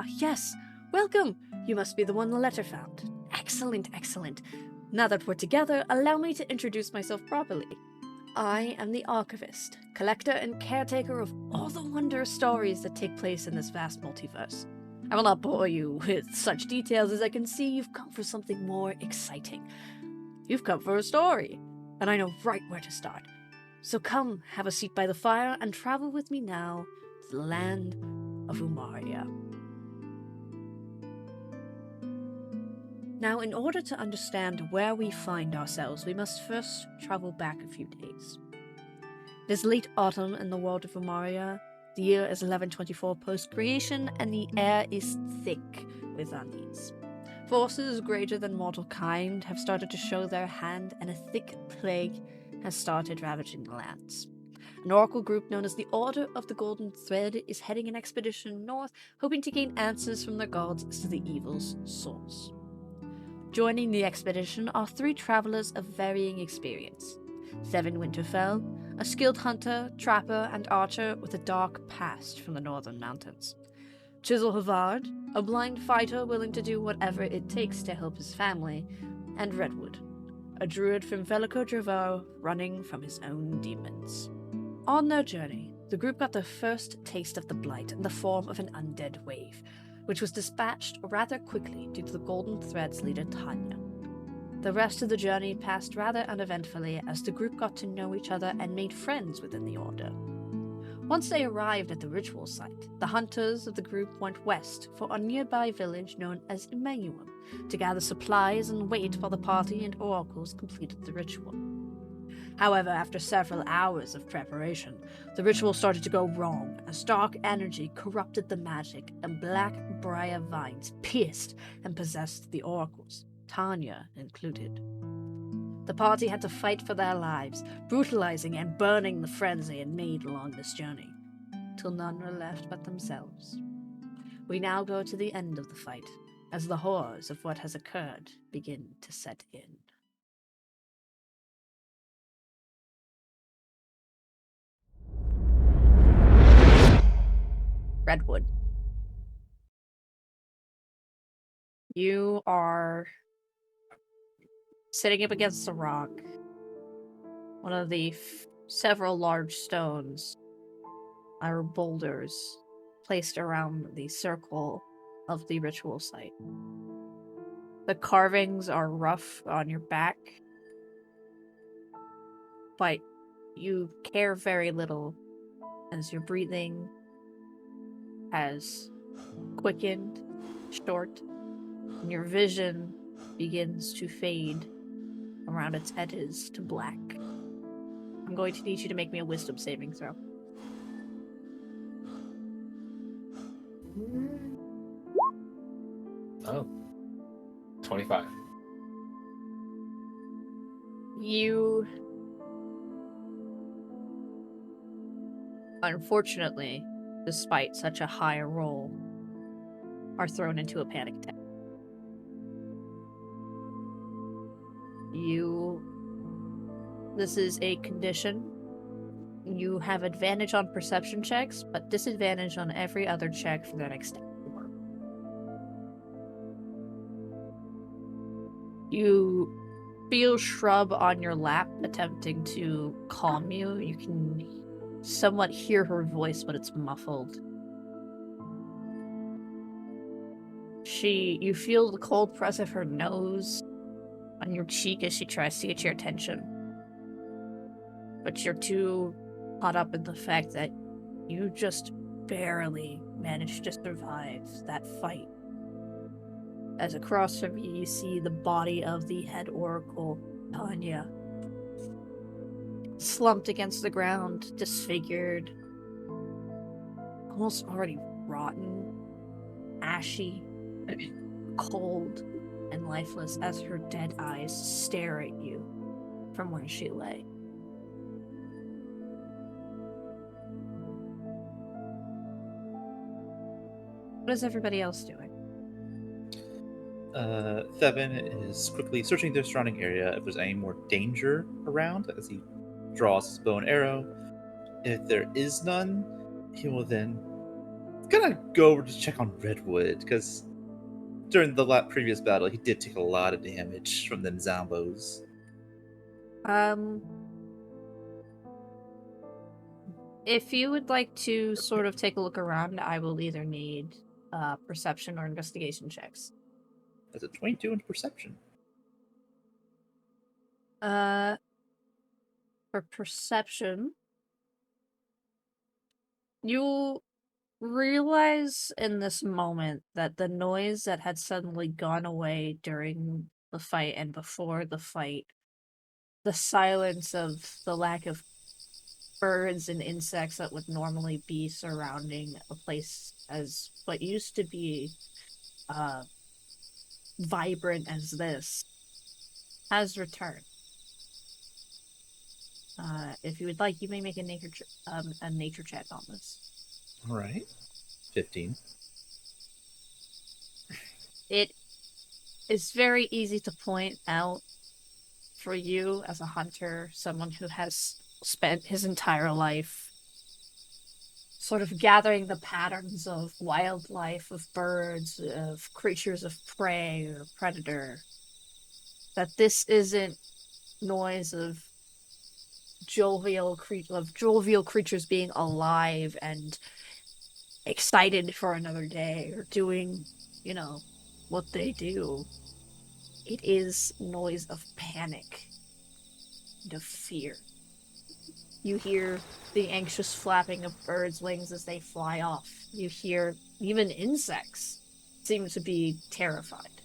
Ah, yes. Welcome. You must be the one the letter found. Excellent, excellent. Now that we're together, allow me to introduce myself properly. I am the Archivist, collector and caretaker of all the wondrous stories that take place in this vast multiverse. I will not bore you with such details, as I can see you've come for something more exciting. You've come for a story, and I know right where to start. So come, have a seat by the fire, and travel with me now to the land of Umaria. Now, in order to understand where we find ourselves, we must first travel back a few days. It is late autumn in the world of Umaria. The year is 1124 post-creation, and the air is thick with unease. Forces greater than mortal kind have started to show their hand, and a thick plague has started ravaging the lands. An oracle group known as the Order of the Golden Thread is heading an expedition north, hoping to gain answers from their gods as to the evil's source. Joining the expedition are 3 travelers of varying experience. Seven Winterfell, a skilled hunter, trapper, and archer with a dark past from the northern mountains. Chisel Havard, a blind fighter willing to do whatever it takes to help his family. And Redwood, a druid from Velico Dravaux running from his own demons. On their journey, the group got their first taste of the blight in the form of an undead wave, which was dispatched rather quickly due to the Golden Thread's leader Tanya. The rest of the journey passed rather uneventfully as the group got to know each other and made friends within the Order. Once they arrived at the ritual site, the hunters of the group went west for a nearby village known as Emmanuel to gather supplies and wait while the party and oracles completed the ritual. However, after several hours of preparation, the ritual started to go wrong as dark energy corrupted the magic and black briar vines pierced and possessed the oracles, Tanya included. The party had to fight for their lives, brutalizing and burning the friends they had made along this journey, till none were left but themselves. We now go to the end of the fight, as the horrors of what has occurred begin to set in. Redwood. You are sitting up against a rock. One of the several large stones are boulders placed around the circle of the ritual site. The carvings are rough on your back, but you care very little as your breathing has quickened, short, and your vision begins to fade around its edges to black. I'm going to need you to make me a wisdom saving throw. Oh. 25. You, unfortunately, despite such a high roll, are thrown into a panic attack. This is a condition. You have advantage on perception checks, but disadvantage on every other check for the next 4. You feel Shrub on your lap attempting to calm you. You can somewhat hear her voice, but it's muffled. You feel the cold press of her nose on your cheek as she tries to get your attention. But you're too caught up in the fact that you just barely managed to survive that fight. As across from you see the body of the head oracle, Tanya, slumped against the ground, disfigured, almost already rotten, ashy, cold, and lifeless as her dead eyes stare at you from where she lay. What is everybody else doing? Thevin is quickly searching the surrounding area if there's any more danger around as he draws his bow and arrow. If there is none, he will then gonna go over to check on Redwood, because during the previous battle, he did take a lot of damage from them zombos. If you would like to sort of take a look around, I will either need perception or investigation checks. That's a 22 in perception. For perception, you realize in this moment that the noise that had suddenly gone away during the fight and before the fight, the silence of the lack of birds and insects that would normally be surrounding a place as what used to be vibrant as this, has returned. If you would like, you may make a nature check on this. All right. 15. It is very easy to point out for you as a hunter, someone who has spent his entire life sort of gathering the patterns of wildlife, of birds, of creatures of prey or predator, that this isn't noise of jovial creatures being alive and excited for another day or doing, what they do. It is noise of panic and of fear. You hear the anxious flapping of birds' wings as they fly off. You hear even insects seem to be terrified.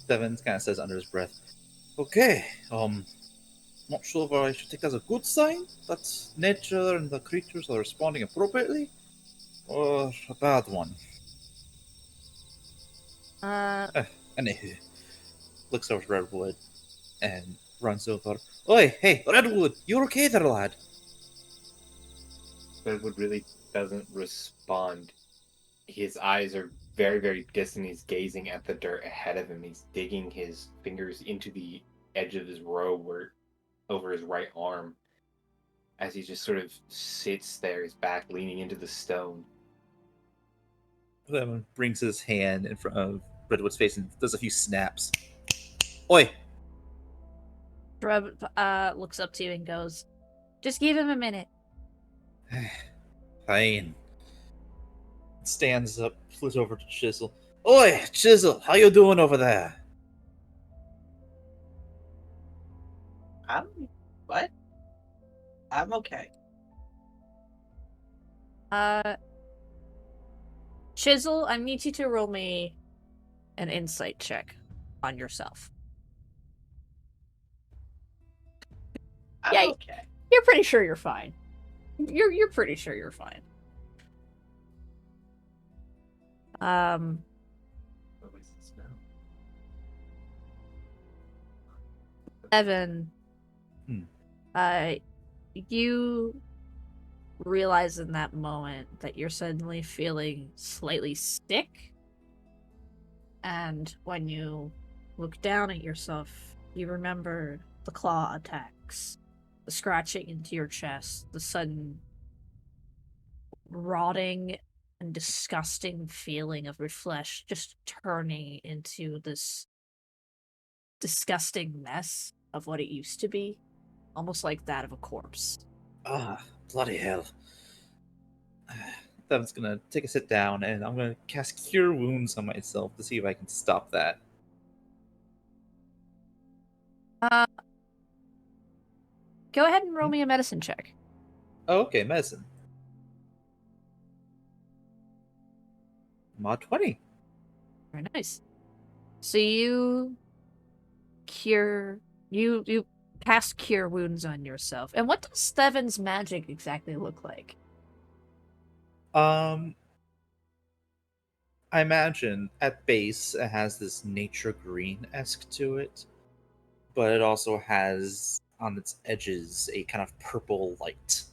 Devin kind of says under his breath, "Okay, not sure if I should take that as a good sign that nature and the creatures are responding appropriately, or a bad one." Anywho, looks over to Redwood and runs over. "Oi, hey, Redwood, you okay there, lad?" Redwood really doesn't respond. His eyes are very, very distant. He's gazing at the dirt ahead of him. He's digging his fingers into the edge of his robe over his right arm as he just sort of sits there, his back leaning into the stone. Devin brings his hand in front of Redwood's face and does a few snaps. "Oi!" Dreb looks up to you and goes, "Just give him a minute." Fine. Stands up, flips over to Chisel. "Oi, Chisel, how you doing over there?" What? I'm okay. Chisel, I need you to roll me an insight check on yourself. I'm okay. You're pretty sure you're fine. You're pretty sure you're fine. What was this now? Evan, you realize in that moment that you're suddenly feeling slightly sick, and when you look down at yourself, you remember the claw attacks, the scratching into your chest, the sudden rotting and disgusting feeling of your flesh just turning into this disgusting mess of what it used to be, almost like that of a corpse. Ah, bloody hell. Devin's gonna take a sit down and I'm gonna cast Cure Wounds on myself to see if I can stop that. Go ahead and roll me a medicine check. Oh, okay, medicine. Mod 20. Very nice. So you cast cure wounds on yourself. And what does Steven's magic exactly look like? I imagine at base it has this nature green-esque to it, but it also has on its edges a kind of purple light.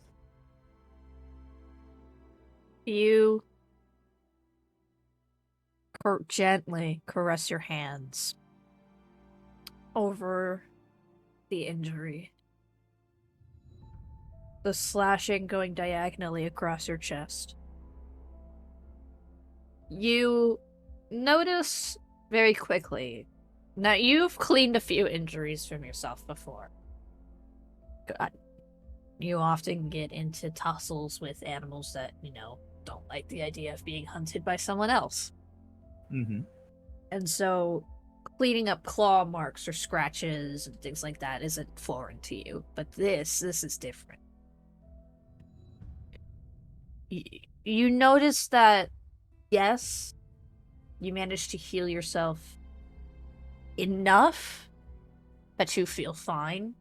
You gently caress your hands over the injury. the slashing going diagonally across your chest. You notice very quickly. Now, you've cleaned a few injuries from yourself before. God. You often get into tussles with animals that, don't like the idea of being hunted by someone else. Mm-hmm. And so cleaning up claw marks or scratches and things like that isn't foreign to you. But this is different. You notice that, yes, you managed to heal yourself enough that you feel fine.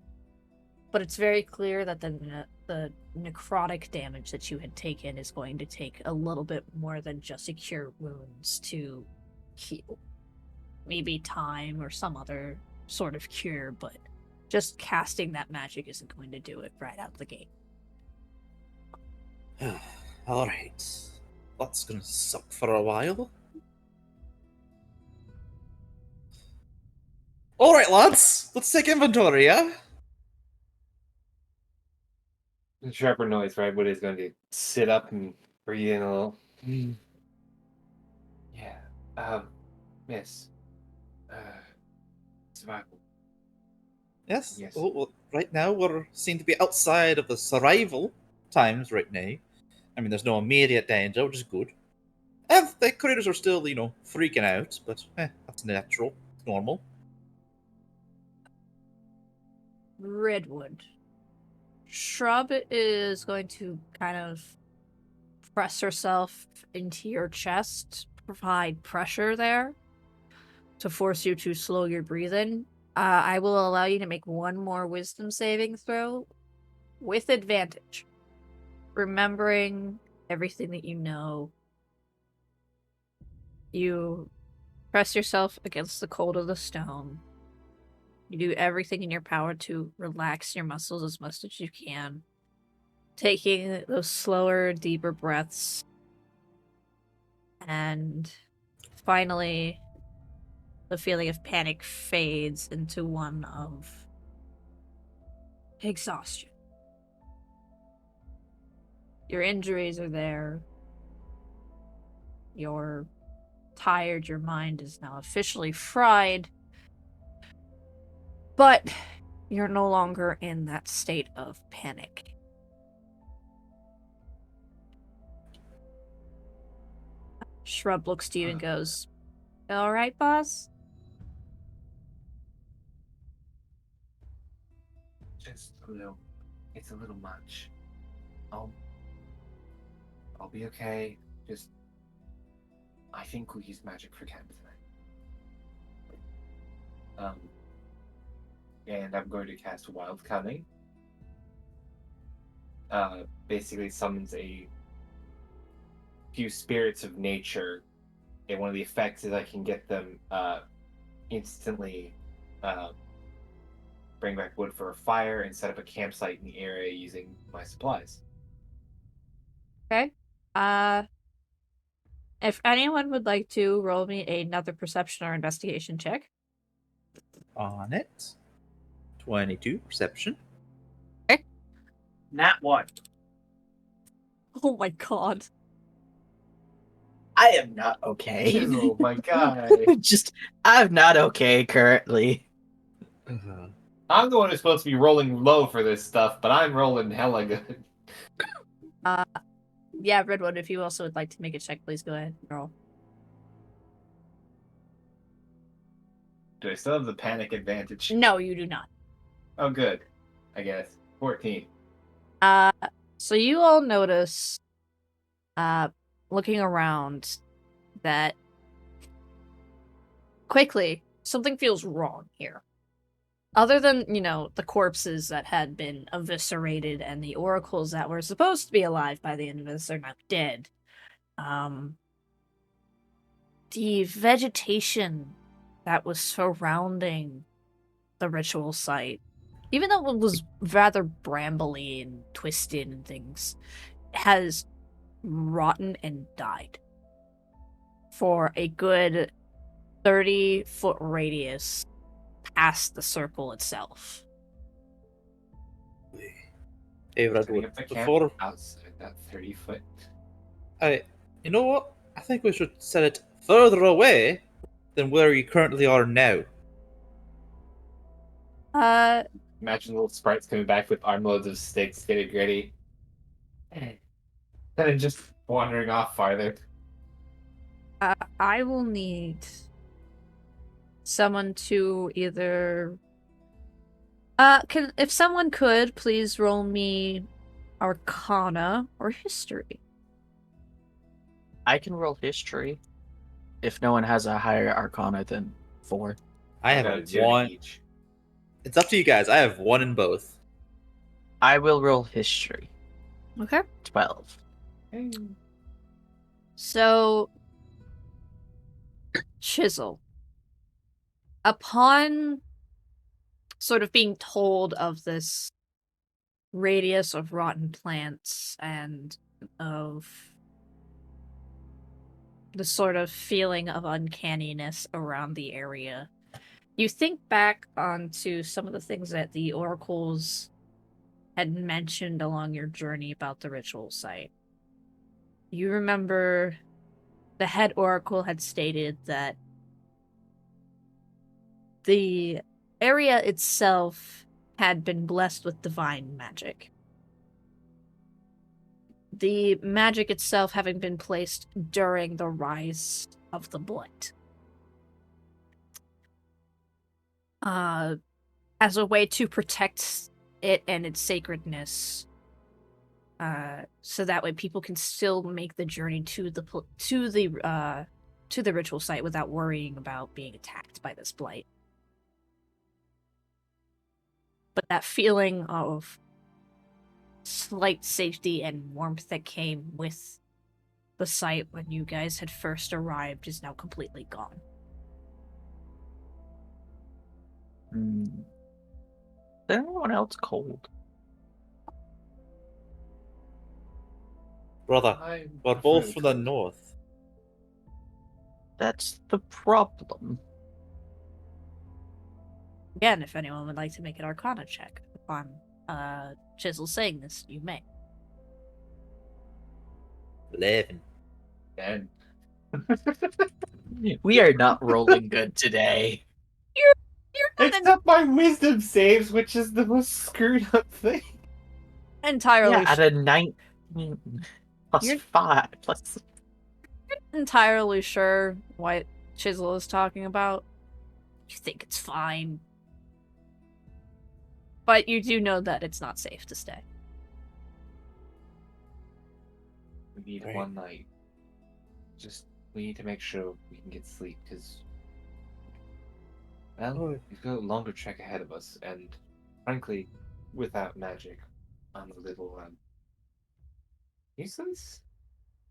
But it's very clear that the necrotic damage that you had taken is going to take a little bit more than just a cure wounds to heal. Maybe time or some other sort of cure, but just casting that magic isn't going to do it right out the gate. Alright. That's gonna suck for a while. Alright, lads. Let's take inventory, yeah? The sharper noise, right? What is going to sit up and breathe in a little. Yeah. Miss. Survival. Yes. Yes. Well, right now we're seem to be outside of the survival times right now. I mean, there's no immediate danger, which is good. And the critters are still, freaking out, but that's natural, normal. Redwood. Shrub is going to kind of press herself into your chest, provide pressure there to force you to slow your breathing. I will allow you to make one more wisdom saving throw with advantage. Remembering everything that you know. You press yourself against the cold of the stone. You do everything in your power to relax your muscles as much as you can. Taking those slower, deeper breaths. And finally, the feeling of panic fades into one of exhaustion. Your injuries are there. You're tired. Your mind is now officially fried. But you're no longer in that state of panic. Shrub looks to you and goes, "All right, boss?" Just a little. It's a little much. I'll be okay. Just. I think we'll use magic for camp tonight. And I'm going to cast Wild Cunning. Basically summons a few spirits of nature, and one of the effects is I can get them instantly bring back wood for a fire and set up a campsite in the area using my supplies. Okay. If anyone would like to roll me another perception or investigation check. On it. 22 perception. Nat 1. Oh my god. I am not okay. Oh my god. I'm not okay currently. I'm the one who's supposed to be rolling low for this stuff, but I'm rolling hella good. Yeah, Redwood, if you also would like to make a check, please go ahead and roll. Do I still have the panic advantage? No, you do not. Oh, good. I guess. 14. So you all notice, looking around, that quickly, something feels wrong here. Other than, the corpses that had been eviscerated and the oracles that were supposed to be alive by the end of this are now dead. The vegetation that was surrounding the ritual site, even though it was rather brambly and twisted and things, has rotten and died for a good 30-foot radius past the circle itself. Hey, Setting Redwood, up the camp before outside that 30-foot. you know what? I think we should set it further away than where you currently are now. Imagine little sprites coming back with armloads of sticks, getting ready. Then just wandering off farther. I will need someone to either if someone could please roll me Arcana or History. I can roll history if no one has a higher arcana than 4. I got a have zero to one. each. It's up to you guys. I have one in both. I will roll history. Okay. 12. So, Chisel. Upon sort of being told of this radius of rotten plants and of the sort of feeling of uncanniness around the area, you think back onto some of the things that the oracles had mentioned along your journey about the ritual site. You remember the head oracle had stated that the area itself had been blessed with divine magic. The magic itself having been placed during the rise of the Blight. As a way to protect it and its sacredness. So that way people can still make the journey to the ritual site without worrying about being attacked by this blight. But that feeling of slight safety and warmth that came with the site when you guys had first arrived is now completely gone. Is anyone else cold? Brother, I we're prefer both the from the cold. north. That's the problem. Again, if anyone would like to make an Arcana check upon Chisel saying this, you may. 11. And We are not rolling good today. You're not except my wisdom saves, which is the most screwed up thing. entirely Yeah, at a 9 plus You're- 5 plus. entirely sure what Chisel is talking about. You think it's fine. But you do know that it's not safe to stay. We need Right. one night. We need to make sure we can get sleep, because, well, Oh. we've got a longer trek ahead of us, and frankly, without magic, I'm a little, nuisance?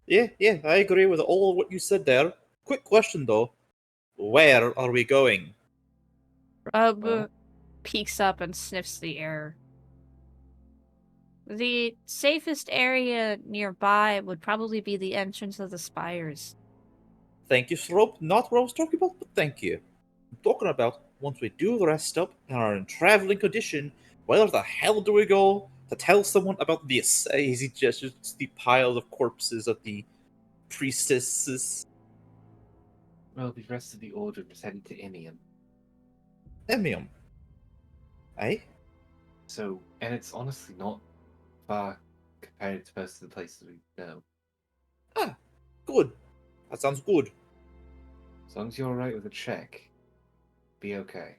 Yeah, I agree with all of what you said there. Quick question though. Where are we going? Rub Well, peeks up and sniffs the air. The safest area nearby would probably be the entrance of the spires. Thank you, Thrope. Not what I was talking about, but thank you. I'm talking about once we do the rest up and are in traveling condition, where the hell do we go to tell someone about this? As he gestures to the pile of corpses of the priestesses. well, the rest of the order is headed to Imium. Emium. Eh? So, and it's honestly not far compared to most of the places we know. Ah, good. That sounds good. As long as you're alright with a check, be okay.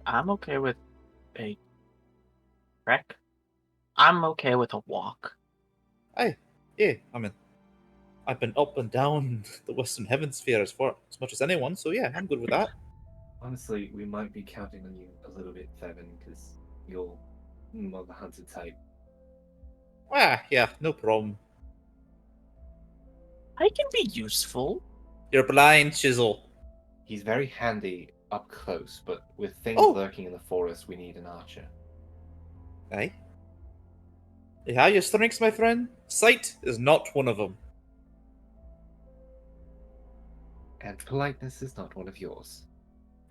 I'm okay with a trek. I'm okay with a walk. Aye, yeah, I mean, I've been up and down the Western Hemisphere as much as anyone, so yeah, I'm good with that. Honestly, we might be counting on you a little bit, Thevin, because you're more the hunter type. Ah, yeah, no problem. I can be useful. You're blind, Chisel. He's very handy up close, but with things Oh. lurking in the forest, we need an archer. Aye. You have your strengths, my friend. Sight is not one of them. And politeness is not one of yours.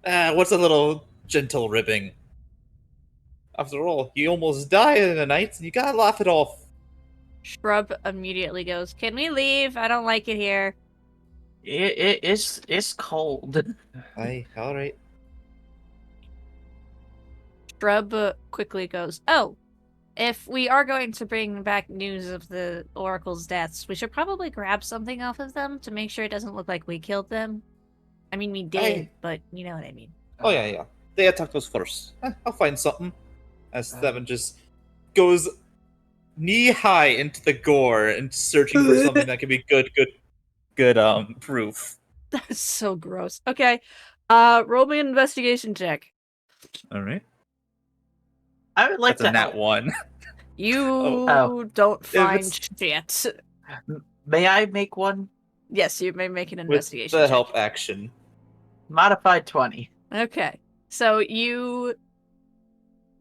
Ah, what's a little gentle ribbing? After all, you almost died in the night, and you gotta laugh it off. Shrub immediately goes, "Can we leave? I don't like it here." It's cold. Aye, alright. Shrub quickly goes, "Oh, if we are going to bring back news of the Oracle's deaths, we should probably grab something off of them to make sure it doesn't look like we killed them. I mean, we did, Aye. but you know what I mean." Oh, yeah. They attacked us first. I'll find something. As Steven just goes knee-high into the gore and searching for something that can be good proof. That's so gross. Okay, roll me an investigation check. Alright. I would like That's a to nat help. 1. You Oh. don't find it's- shit. May I make one? Yes, you may make an With investigation the check. help action. Modified 20. Okay, so you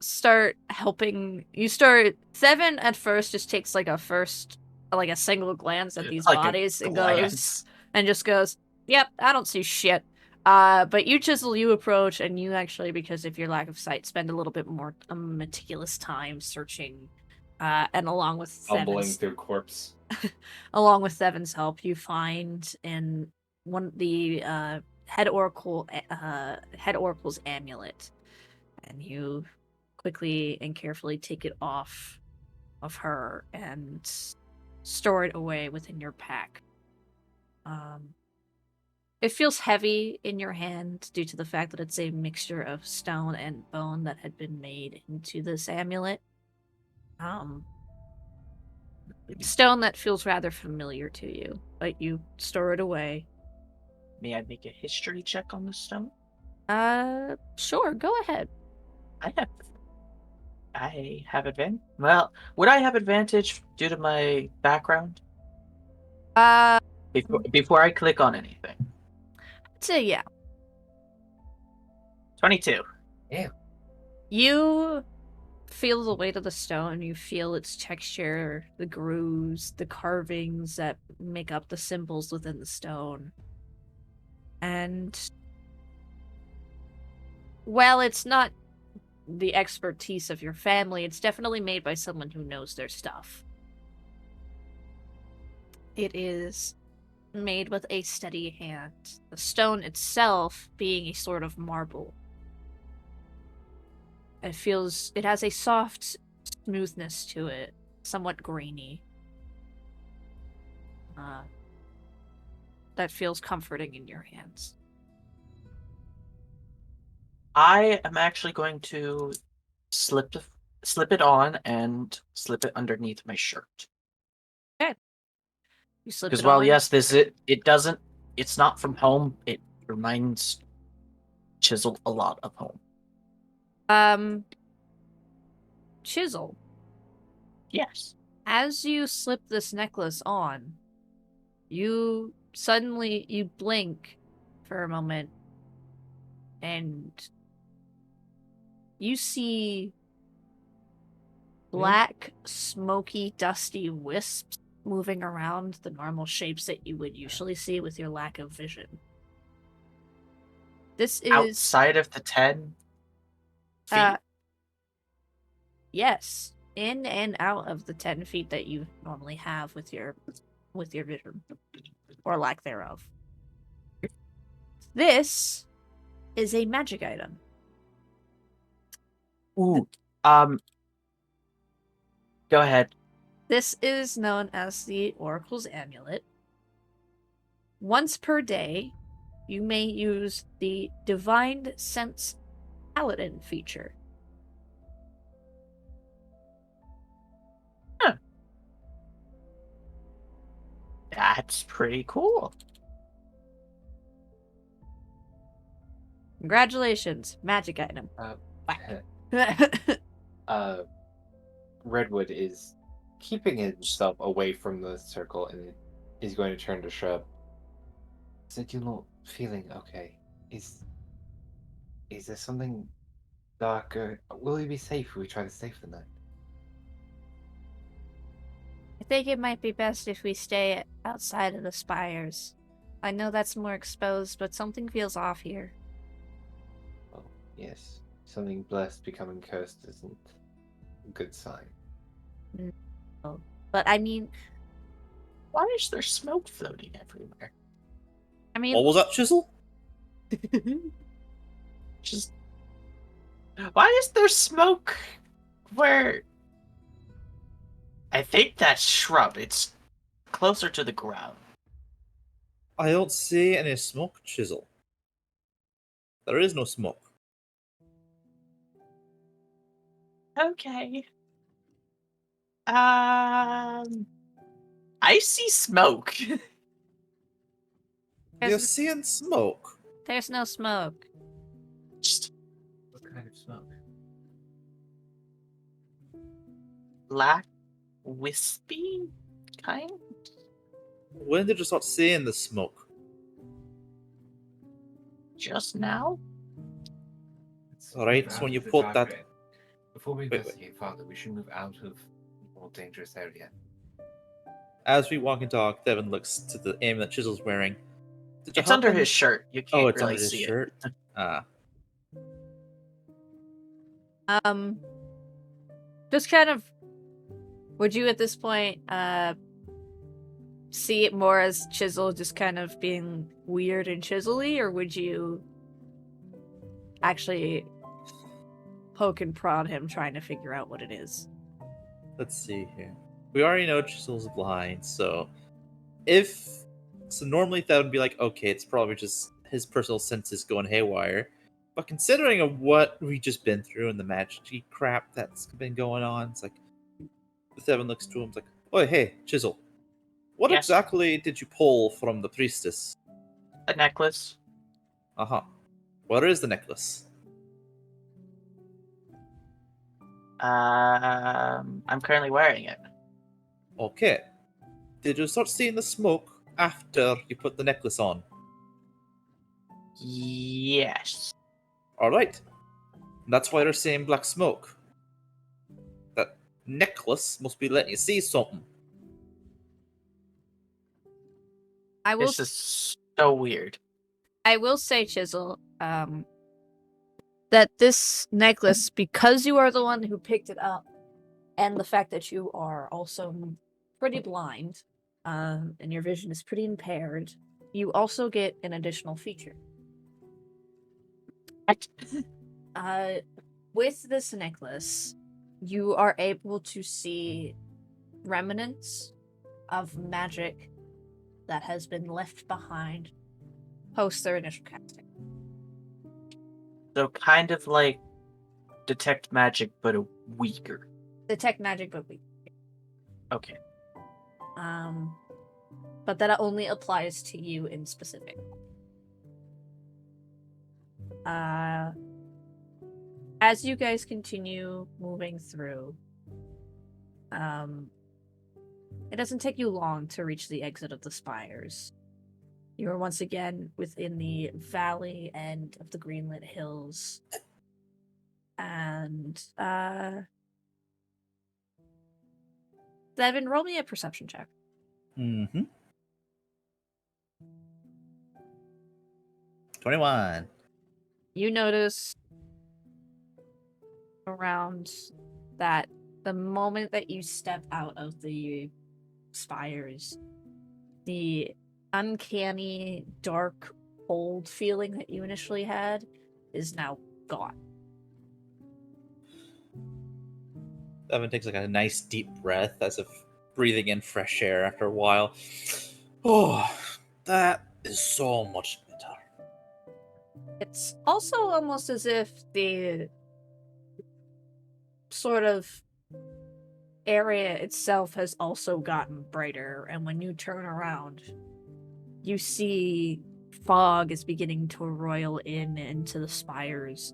start helping. Seven at first just takes like a single glance at these Like a bodies and glance. just goes, "Yep, I don't see shit." But you Chisel, you approach, and you actually, because of your lack of sight, spend a little bit more meticulous time searching. And along with Fumbling through corpse. Seven's help, you find in the head oracle's amulet, and you quickly and carefully take it off of her and store it away within your pack. It feels heavy in your hand due to the fact that it's a mixture of stone and bone that had been made into this amulet. Stone that feels rather familiar to you, but you store it away. May I make a history check on the stone? Sure, go ahead. I have advantage. Well, would I have advantage due to my background? Before I click on anything. I'd say yeah. 22. You feel the weight of the stone, you feel its texture, the grooves, the carvings that make up the symbols within the stone. And while it's not the expertise of your family, it's definitely made by someone who knows their stuff. It is made with a steady hand, the stone itself being a sort of marble. It has a soft smoothness to it, somewhat grainy. That feels comforting in your hands. I am actually going to slip it on and slip it underneath my shirt. Okay. You slip Because it while on. yes, it's not from home. It reminds Chisel a lot of home. Chisel. Yes. As you slip this necklace on, you blink for a moment, and you see black, smoky, dusty wisps moving around the normal shapes that you would usually see with your lack of vision. This is outside of the 10 feet. Yes, in and out of the 10 feet that you normally have with your vision, or lack thereof. This is a magic item. Ooh. Go ahead. This is known as the Oracle's Amulet. Once per day, you may use the Divine Sense Paladin feature. Huh. That's pretty cool. Congratulations, magic item. Redwood is keeping himself away from the circle and is going to turn to Shrub. Said you're not feeling okay. Is there something dark? Will we be safe if we try to stay for the night? I think it might be best if we stay outside of the spires. I know that's more exposed, but something feels off here. Oh, yes. Something blessed becoming cursed isn't a good sign. No. But I mean, Why is there smoke floating everywhere? What was that, Chisel? Just why is there smoke where I think that's shrub. It's closer to the ground. I don't see any smoke, Chisel. There is no smoke. Okay. I see smoke. You're There's- seeing smoke. there's no smoke. Just What kind of smoke? black, wispy kind. When did you start seeing the smoke? Just now. Let's Alright, move so out when of you the put dark that- bit. Before we wait. investigate further, we should move out of the more dangerous area. As we walk into Ark, Devin looks to the aim that Chisel's wearing. Did you It's under happen- his shirt. You can't Oh, it's really under his see shirt. it. Ah, Just kind of. Would you at this point see it more as Chisel just kind of being weird and chisely, or would you actually poke and prod him trying to figure out what it is? let's see here. We already know Chisel's blind, so normally that would be like, okay, it's probably just his personal senses going haywire. But considering of what we just been through and the magic crap that's been going on, it's like Devin looks to him, it's like, oh hey, Chisel, what Yes. exactly did you pull from the priestess? A necklace. Uh-huh. Where is the necklace? I'm currently wearing it. Okay. Did you start seeing the smoke after you put the necklace on? Yes. Alright. That's why they're saying black smoke. That necklace must be letting you see something. I will. This is so weird. I will say, Chisel, that this necklace, because you are the one who picked it up, and the fact that you are also pretty blind, and your vision is pretty impaired, you also get an additional feature. With this necklace, you are able to see remnants of magic that has been left behind post their initial casting. So kind of like detect magic, but a weaker. Detect magic, but weak. Okay. But that only applies to you in specific. As you guys continue moving through, it doesn't take you long to reach the exit of the spires. You are once again within the valley end of the Greenlit Hills. And, Devin, roll me a perception check. Mm-hmm. 21. You notice around that the moment that you step out of the spires, the uncanny, dark, cold feeling that you initially had is now gone. Devin takes like a nice deep breath as if breathing in fresh air after a while. Oh, that is so much better. It's also almost as if the sort of area itself has also gotten brighter, and when you turn around, you see fog is beginning to roil in into the spires.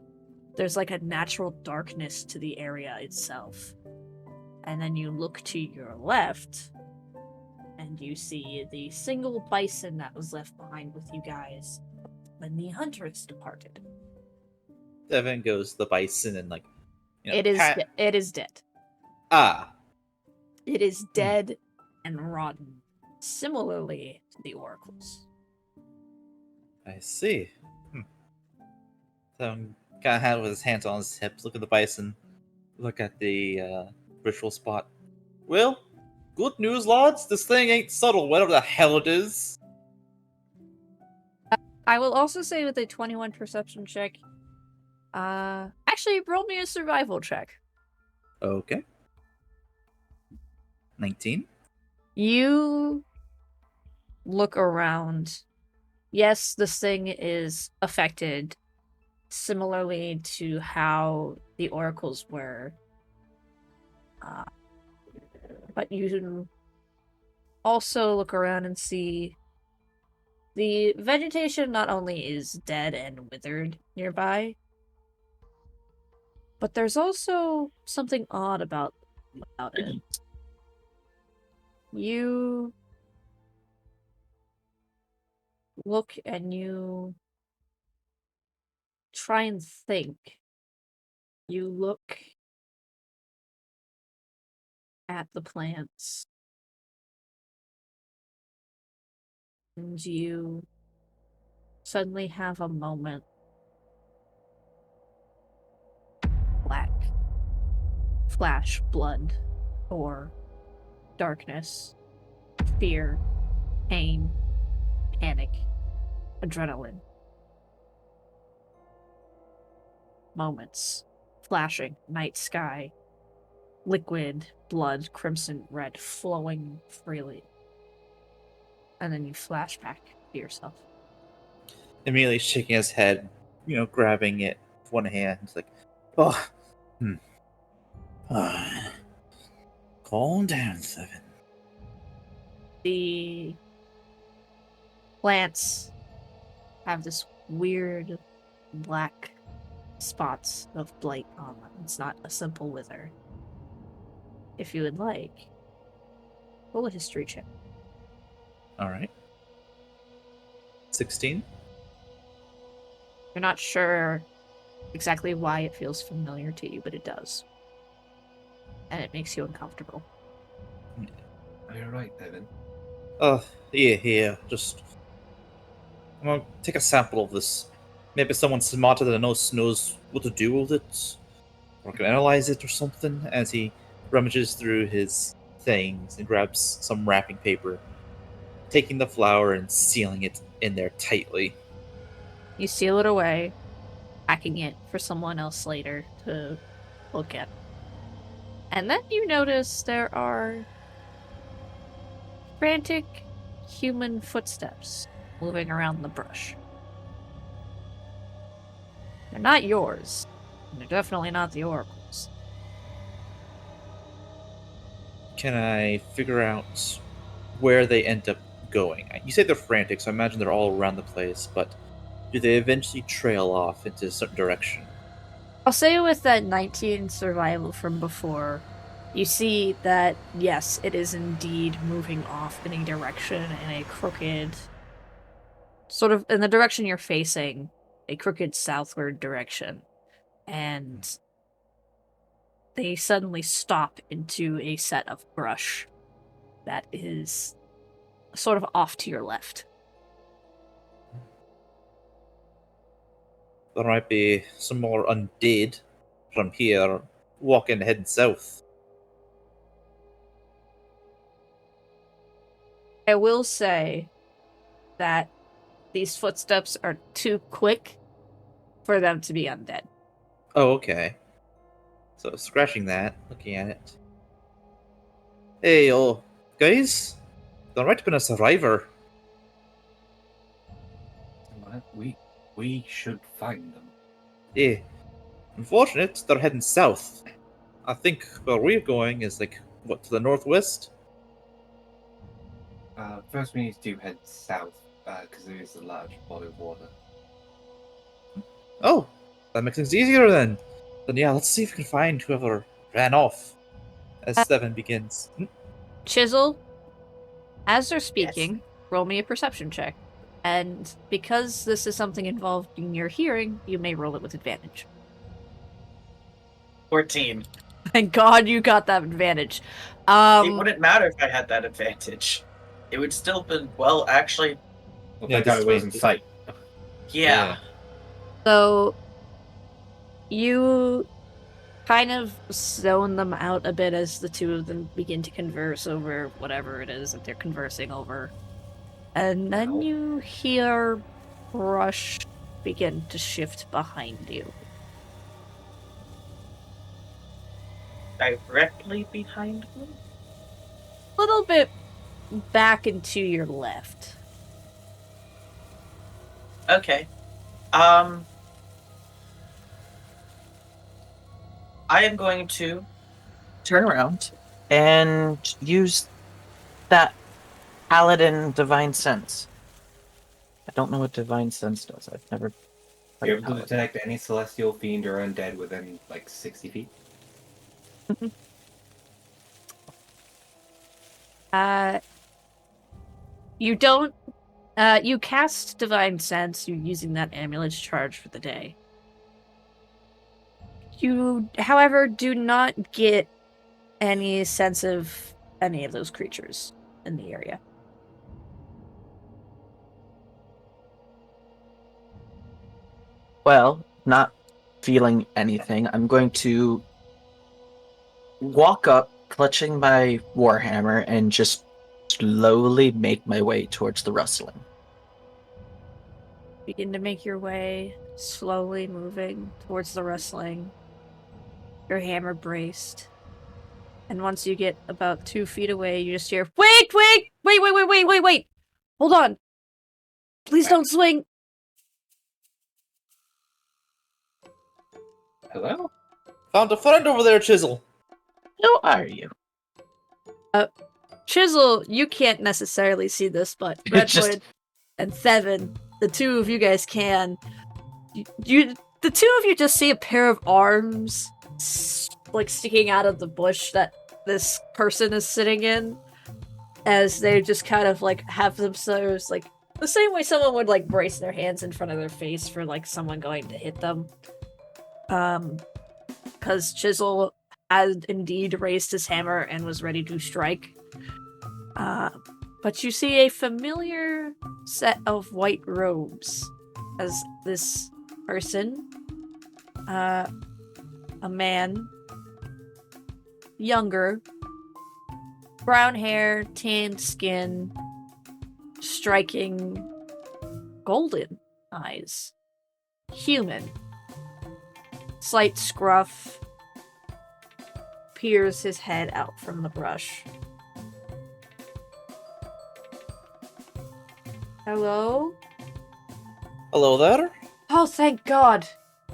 There's like a natural darkness to the area itself. And then you look to your left, and you see the single bison that was left behind with you guys when the huntress departed. Devin goes to the bison and like, It is pat- it is dead. Ah, It is dead and rotten, similarly to the oracles. I see. Devin Kind of had with his hands on his hips, look at the bison, look at the ritual spot. Well, good news, lads. This thing ain't subtle, whatever the hell it is. I will also say with a 21 perception check, actually roll me a survival check. Okay. 19. You look around. Yes, this thing is affected similarly to how the oracles were. But you also look around and see the vegetation not only is dead and withered nearby, but there's also something odd about it. You look and you try and think. You look at the plants and you suddenly have a moment. Black. Flash, blood, or darkness, fear, pain, panic, adrenaline. Moments. Flashing, night sky, liquid, blood, crimson, red, flowing freely. And then you flash back to yourself. Immediately shaking his head, grabbing it with one hand. It's like, oh, calm down, Seven. The plants have this weird black spots of blight on them. It's not a simple wither. If you would like, roll a history check. All right. 16. You're not sure exactly why it feels familiar to you, but it does. And it makes you uncomfortable. Are you right, Evan? Yeah. Just, I'm gonna take a sample of this. Maybe someone smarter than us knows what to do with it, or can analyze it or something. As he rummages through his things and grabs some wrapping paper, taking the flower and sealing it in there tightly. You seal it away, packing it for someone else later to look at. And then you notice there are frantic human footsteps moving around the brush. They're not yours. And they're definitely not the oracles. Can I figure out where they end up going? You say they're frantic, so I imagine they're all around the place, but do they eventually trail off into a certain direction? I'll say with that 19 survival from before, you see that, yes, it is indeed moving off in a direction, in a crooked, sort of in the direction you're facing, a crooked southward direction. And they suddenly stop into a set of brush that is sort of off to your left. There might be some more undead from here walking heading south. I will say that these footsteps are too quick for them to be undead. Oh, okay. So scratching that, looking at it. Hey, guys, there might have been a survivor. We should find them. Yeah. Unfortunate, they're heading south. I think where we're going is to the northwest? First we need to head south, because there is a large body of water. Oh, that makes things easier then. Then yeah, let's see if we can find whoever ran off. As Seven begins. Chisel, as they're speaking, roll me a perception check. And because this is something involved in your hearing, you may roll it with advantage. 14. Thank God you got that advantage. It wouldn't matter if I had that advantage. It would still been, well, actually... Well, Yeah, thank God this it was in sight. Yeah. So, You kind of zone them out a bit as the two of them begin to converse over whatever it is that they're conversing over. And then Ow. you hear brush begin to shift behind you. Directly behind me? A little bit back and to your left. Okay. I am going to turn around and use that Paladin Divine Sense. I don't know what Divine Sense does. I've never You're played able to Paladin. detect any celestial fiend or undead within like 60 feet. You don't. You cast Divine Sense. You're using that amulet charge for the day. You, however, do not get any sense of any of those creatures in the area. Well, not feeling anything, I'm going to walk up, clutching my warhammer, and just slowly make my way towards the rustling. Begin to make your way, slowly moving towards the rustling. Your hammer braced. And once you get about 2 feet away, you just hear, wait! Hold on! Please don't swing! Hello? Found a friend over there, Chisel. Who are you? Chisel, you can't necessarily see this, but It's just- Redwood and Seven, the two of you guys can. The two of you just see a pair of arms, like sticking out of the bush that this person is sitting in, as they just kind of like have themselves like the same way someone would like brace their hands in front of their face for like someone going to hit them. Because Chisel had indeed raised his hammer and was ready to strike. But you see a familiar set of white robes as this person, a man, younger, brown hair, tanned skin, striking golden eyes, human, slight scruff, peers his head out from the brush. Hello? Hello there. Oh, thank God!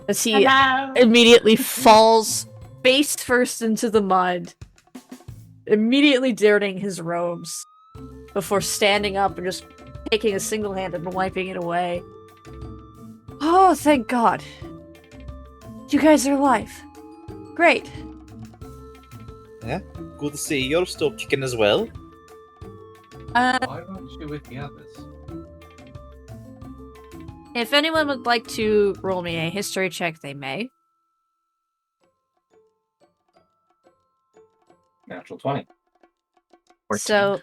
As he Hello. immediately falls face first into the mud, immediately dirtying his robes, before standing up and just taking a single hand and wiping it away. Oh, thank God. You guys are alive. Great. Yeah, good to see you're still kicking as well. Why aren't you with the others? If anyone would like to roll me a history check, they may. Natural 20. 14. So,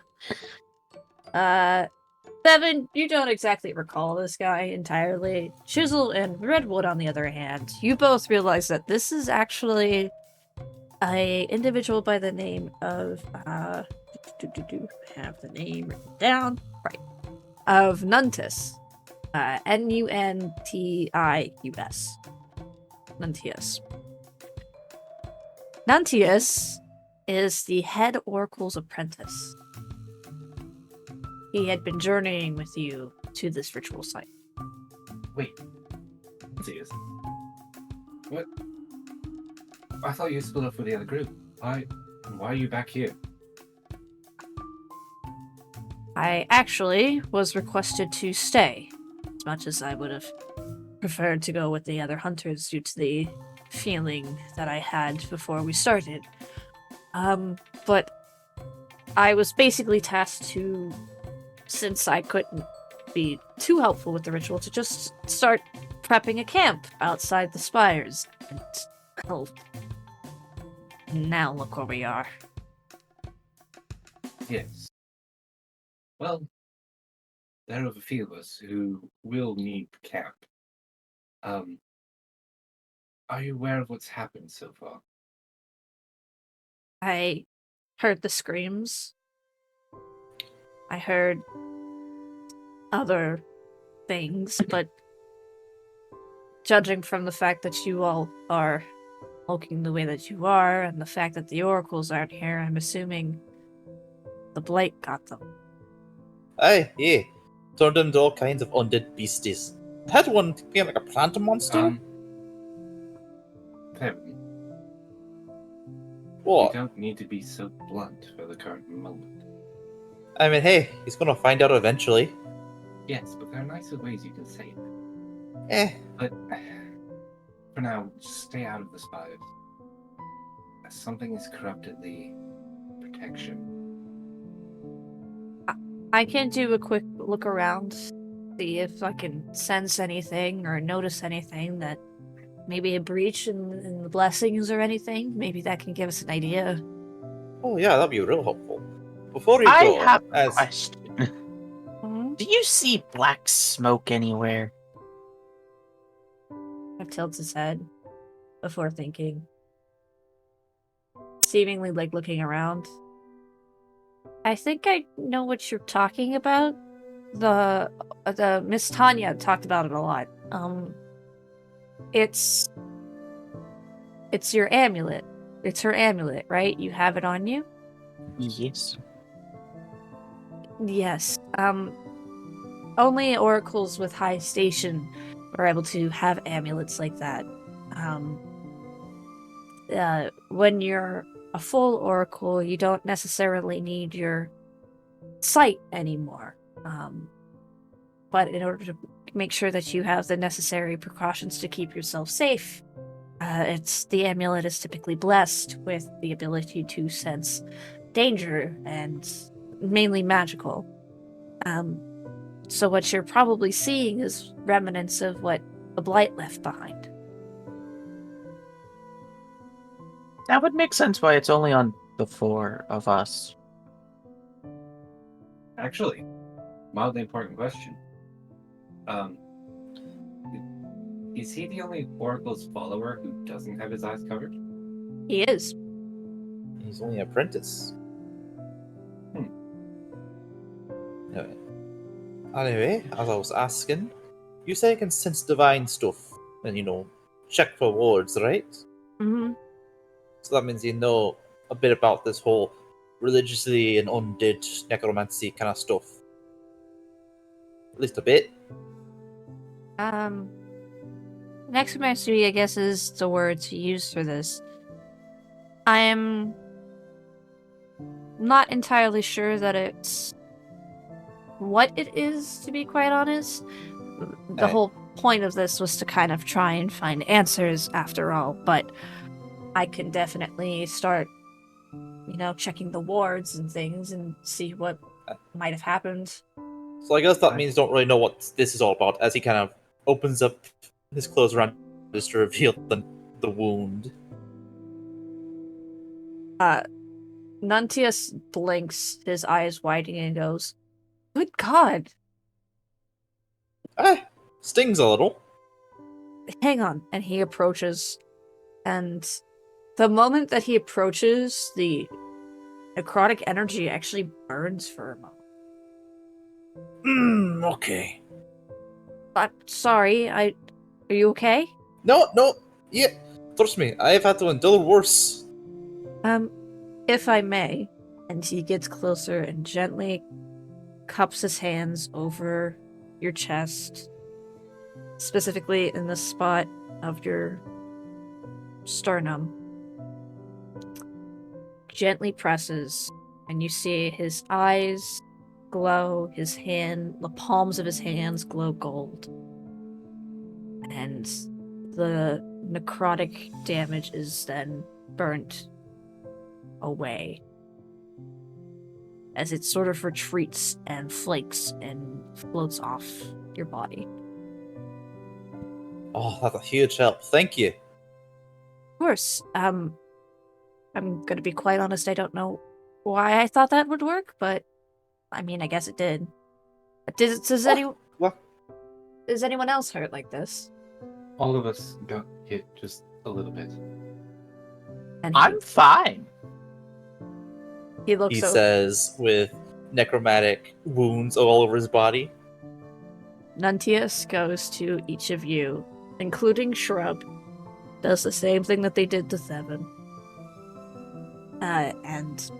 Seven, you don't exactly recall this guy entirely. Chisel and Redwood, on the other hand, you both realize that this is actually a individual by the name of, have the name written down. Right. Of Nuntus. Nuntius. Nuntius. Nuntius is the head oracle's apprentice. He had been journeying with you to this ritual site. Wait. Serious? What? I thought you split up with the other group. Why are you back here? I actually was requested to stay, as much as I would have preferred to go with the other hunters due to the feeling that I had before we started. But I was basically tasked to, since I couldn't be too helpful with the ritual, to just start prepping a camp outside the spires. And, well, now look where we are. Yes. Well, there are a few of us who will need camp. Are you aware of what's happened so far? I heard the screams. I heard other things, but judging from the fact that you all are looking the way that you are, and the fact that the oracles aren't here, I'm assuming the blight got them. Aye, yeah. Turned into all kinds of undead beasties. Had one became like a plant monster. Kevin, you What? don't need to be so blunt for the current moment. I mean, hey, he's gonna find out eventually. Yes, but there are nicer ways you can say it. Eh. But for now, just stay out of the spires. Something has corrupted the protection. I can do a quick look around, see if I can sense anything or notice anything that maybe a breach in the blessings or anything. Maybe that can give us an idea. Oh yeah, that'd be real helpful. Before you I go, have a as question. Hmm? Do you see black smoke anywhere? I tilts his head before thinking, seemingly like looking around. I think I know what you're talking about. The Miss Tanya talked about it a lot. It's your amulet. It's her amulet, right? You have it on you? Yes. Yes. Only oracles with high station are able to have amulets like that. When you're a full oracle, you don't necessarily need your sight anymore. But in order to make sure that you have the necessary precautions to keep yourself safe, the amulet is typically blessed with the ability to sense danger and mainly magical. So what you're probably seeing is remnants of what the blight left behind. That would make sense why it's only on the 4 of us. Actually, mildly important question. Is he the only Oracle's follower who doesn't have his eyes covered? He is. he's only an apprentice. Hmm. Anyway, as I was asking, you say you can sense divine stuff and check for wards, right? Mm-hmm. So that means you know a bit about this whole religiously and undead necromancy kind of stuff. At least a bit. Necromancy, I guess, is the word to use for this. I am not entirely sure that it's what it is, to be quite honest. The Aye. whole point of this was to kind of try and find answers after all, but I can definitely start, checking the wards and things and see what might have happened. So I guess that means you don't really know what this is all about, as he kind of opens up his clothes around just to reveal the wound. Nuntius blinks, his eyes widening, and goes, "Good God! Stings a little. Hang on." And he approaches, and the moment that he approaches, the necrotic energy actually burns for a moment. Okay. I'm sorry, are you okay? No, yeah. Trust me, I've had to endure worse. If I may. And he gets closer and gently cups his hands over your chest, specifically in the spot of your sternum. Gently presses, and you see his eyes glow, the palms of his hands glow gold. And the necrotic damage is then burnt away as it sort of retreats and flakes and floats off your body. Oh, that's a huge help. Thank you. Of course, I'm gonna be quite honest, I don't know why I thought that would work, but I mean, I guess it did. Does What? anyone else hurt like this? All of us got hit just A little bit. And I'm fine. he looks He over. says with necromantic wounds all over his body. Nuntius goes to each of you, including Shrub, does the same thing that they did to Thevin, and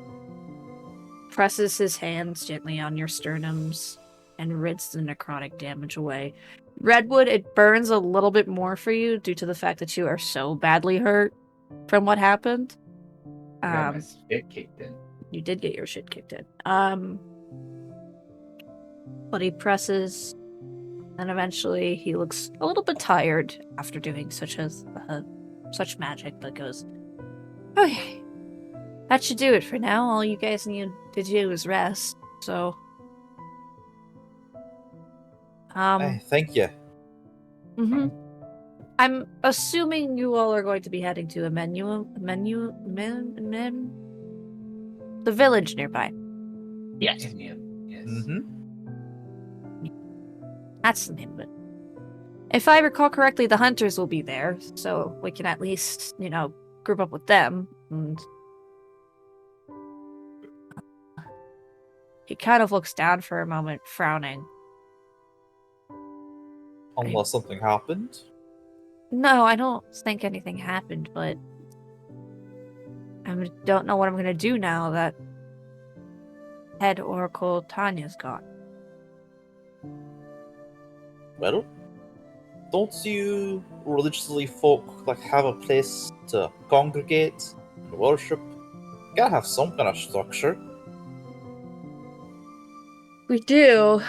presses his hands gently on your sternums and rids the necrotic damage away. Redwood, it burns a little bit more for you due to the fact that you are so badly hurt from what happened. I got my shit kicked in. You did get your shit kicked in. But he presses, and eventually he looks a little bit tired after doing such magic, but goes, okay, that should do it for now. All you guys need to do is rest. So, Hey, thank you. mhm. I'm assuming you all are going to be heading to the village nearby. Yes. Indian, yes. Mm-hmm. That's the name of it. If I recall correctly, the hunters will be there, so we can at least, group up with them. And he kind of looks down for a moment, frowning. Unless something happened. No, I don't think anything happened, but I don't know what I'm gonna do now that head Oracle Tanya's gone. Well, don't you religiously folk have a place to congregate and worship? You gotta have some kind of structure. We do.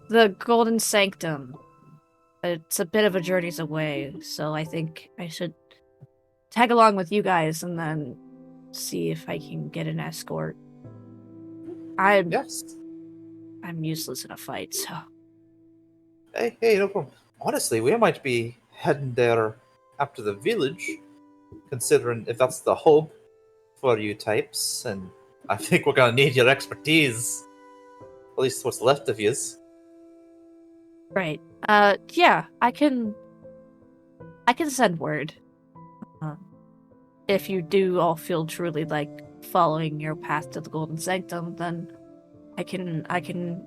The Golden Sanctum. It's a bit of a journey's away, so I think I should tag along with you guys and then see if I can get an escort. Yes. I'm useless in a fight, so. Hey, no problem. Honestly, we might be heading there after the village, considering if that's the hub for you types, and I think we're gonna need your expertise. At least what's left of yous. Right. Yeah, I can send word. If you do all feel truly like following your path to the Golden Sanctum, then I can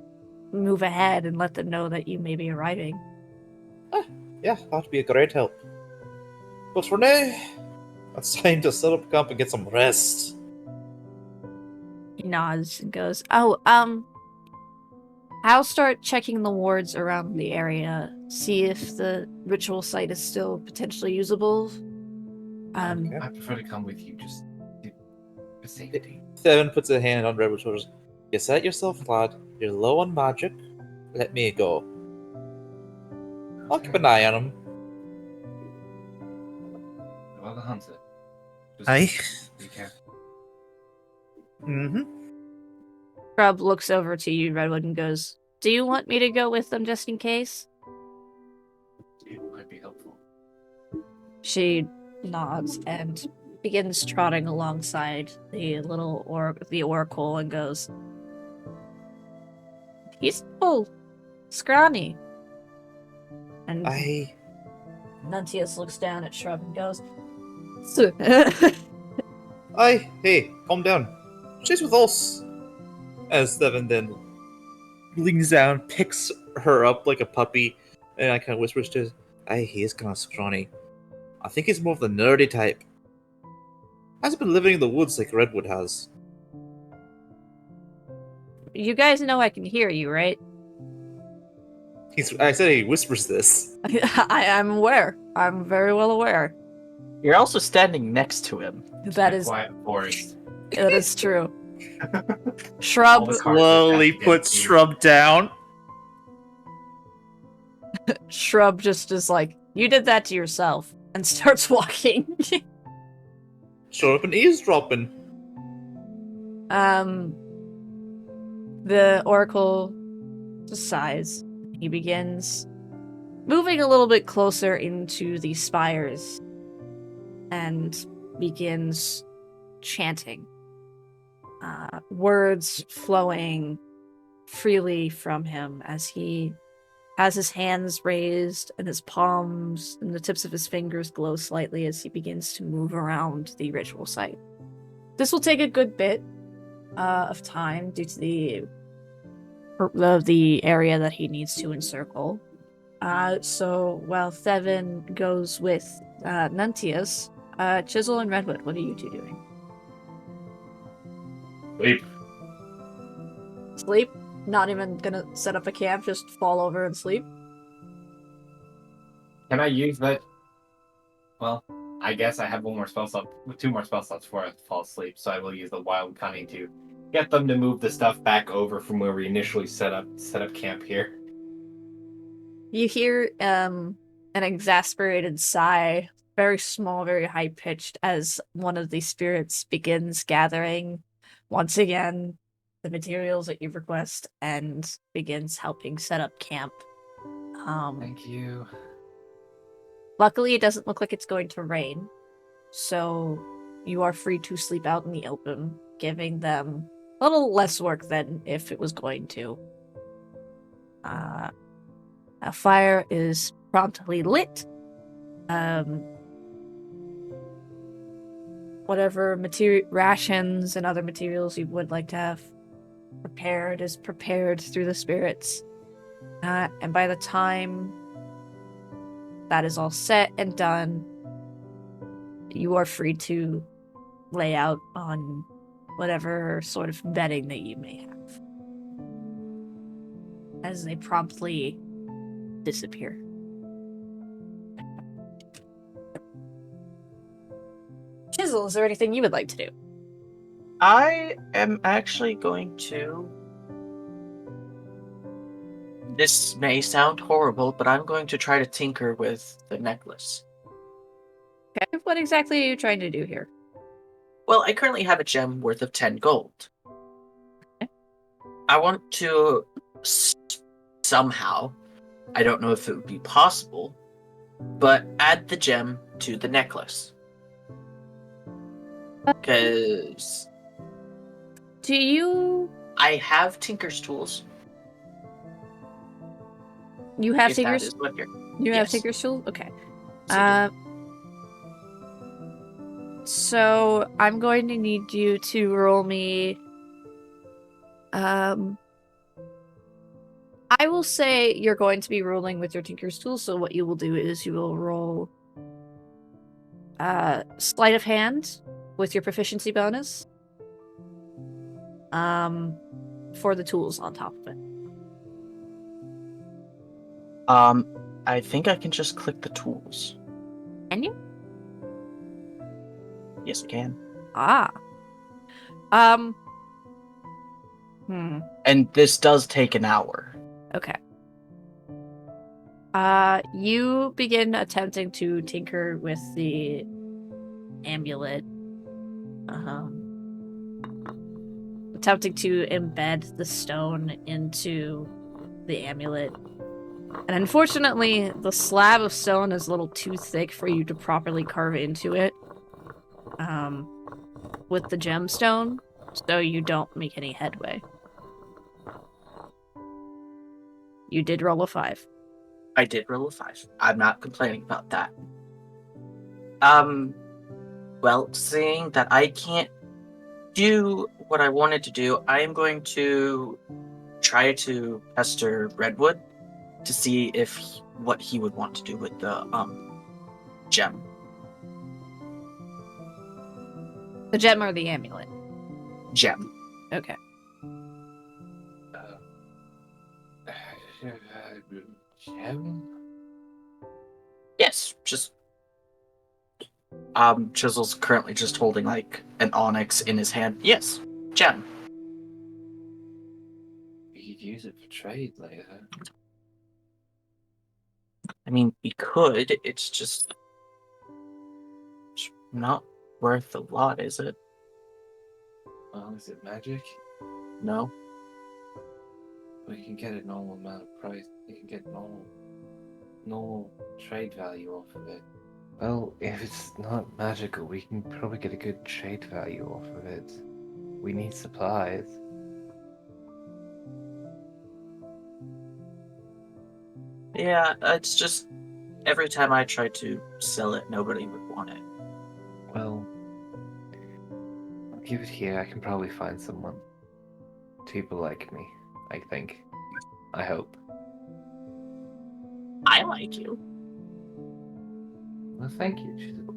move ahead and let them know that you may be arriving. Yeah, that'd be a great help. But for now, it's time to set up camp and get some rest. He nods and goes, "Oh, I'll start checking the wards around the area, see if the ritual site is still potentially usable." Okay. I prefer to come with you, just for safety. Seven puts a hand on Redwood's shoulders. You set yourself, lad. You're low on magic. Let me go. I'll keep an eye on him. Well, the hunter. Just Aye. be careful. Mm-hmm. Rob looks over to you, Redwood, and goes, "Do you want me to go with them just in case?" It might be helpful. She nods and begins trotting alongside the the oracle and goes, "He's so scrawny." And Nuntius looks down at Shrub and goes, Hey, calm down. She's with us. As Devin then leans down, picks her up like a puppy, and I kind of whispers to her, he is kind of scrawny. I think he's more of the nerdy type. Hasn't been living in the woods like Redwood has. You guys know I can hear you, right? I said he whispers this. I'm aware. I'm very well aware. You're also standing next to him. That is Quiet forest. that is true. Shrub All the cards Slowly attached puts against you. Shrub down. Shrub just is like, "You did that to yourself," and starts walking. Show up and eavesdropping. The oracle just sighs. He begins moving a little bit closer into the spires and begins chanting. Words flowing freely from him as he has his hands raised and his palms and the tips of his fingers glow slightly as he begins to move around the ritual site. This will take a good bit of time due to the area that he needs to encircle. So while Thevin goes with Nuntius, Chisel and Redwood, what are you two doing? Sleep. Sleep? Not even gonna set up a camp, just fall over and sleep? Can I use that? Well, I guess I have one more spell slot, 2 more spell slots before I fall asleep, so I will use the Wild Cunning to get them to move the stuff back over from where we initially set up camp here. You hear an exasperated sigh, very small, very high pitched, as one of the spirits begins gathering once again the materials that you request and begins helping set up camp. Thank you. Luckily, it doesn't look like it's going to rain, so you are free to sleep out in the open, giving them a little less work than if it was going to. A fire is promptly lit. Whatever rations and other materials you would like to have prepared is prepared through the spirits. And by the time that is all set and done, you are free to lay out on whatever sort of bedding that you may have. As they promptly disappear. Chisel, is there anything you would like to do? I am actually going to... This may sound horrible, but I'm going to try to tinker with the necklace. Okay, what exactly are you trying to do here? Well, I currently have a gem worth of 10 gold. Okay. I want to somehow, I don't know if it would be possible, but add the gem to the necklace. Because Do you... I have Tinker's tools. You have if that Tinker's... is what you're... You have Yes. Tinker's tool? Okay. So So I'm going to need you to roll me... I will say you're going to be rolling with your Tinker's tool, so what you will do is you will roll sleight of hand with your proficiency bonus for the tools on top of it. I think I can just click the tools. Can you? Yes, I can. Ah. And this does take an hour. Okay. You begin attempting to tinker with the amulet. Attempting to embed the stone into the amulet. And unfortunately, the slab of stone is a little too thick for you to properly carve into it. With the gemstone, so you don't make any headway. You did roll a 5. I did roll a 5. I'm not complaining about that. Well, seeing that I can't do what I wanted to do, I am going to try to pester Redwood to see what he would want to do with the gem. The gem or the amulet? Gem. Okay. Gem? Yes, just Chisel's currently just holding like an onyx in his hand. Yes, gem. We could use it for trade later. I mean, we could. It's just not worth a lot, is it? Well, is it magic? No. We can get a normal amount of price. We can get normal trade value off of it. Well, if it's not magical, we can probably get a good trade value off of it. We need supplies. Yeah, it's just every time I try to sell it, nobody would want it. Well, I'll give it here. I can probably find someone. People like me, I think. I hope. I like you. Well, thank you, Chisel.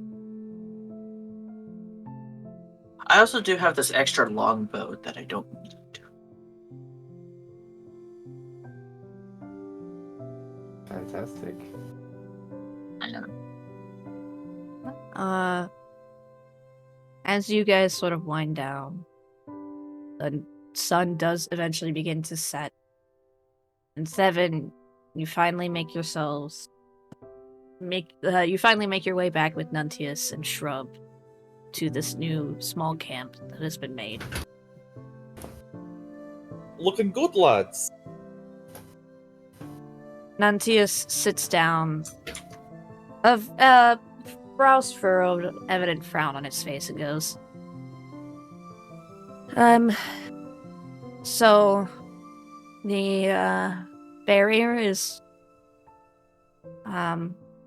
I also do have this extra longbow that I don't need. Fantastic. I know. As you guys sort of wind down, the sun does eventually begin to set. And Seven, you finally make yourselves you finally make your way back with Nuntius and Shrub to this new small camp that has been made. Looking good, lads. Nuntius sits down, brows furrowed, evident frown on his face, and goes, so the barrier is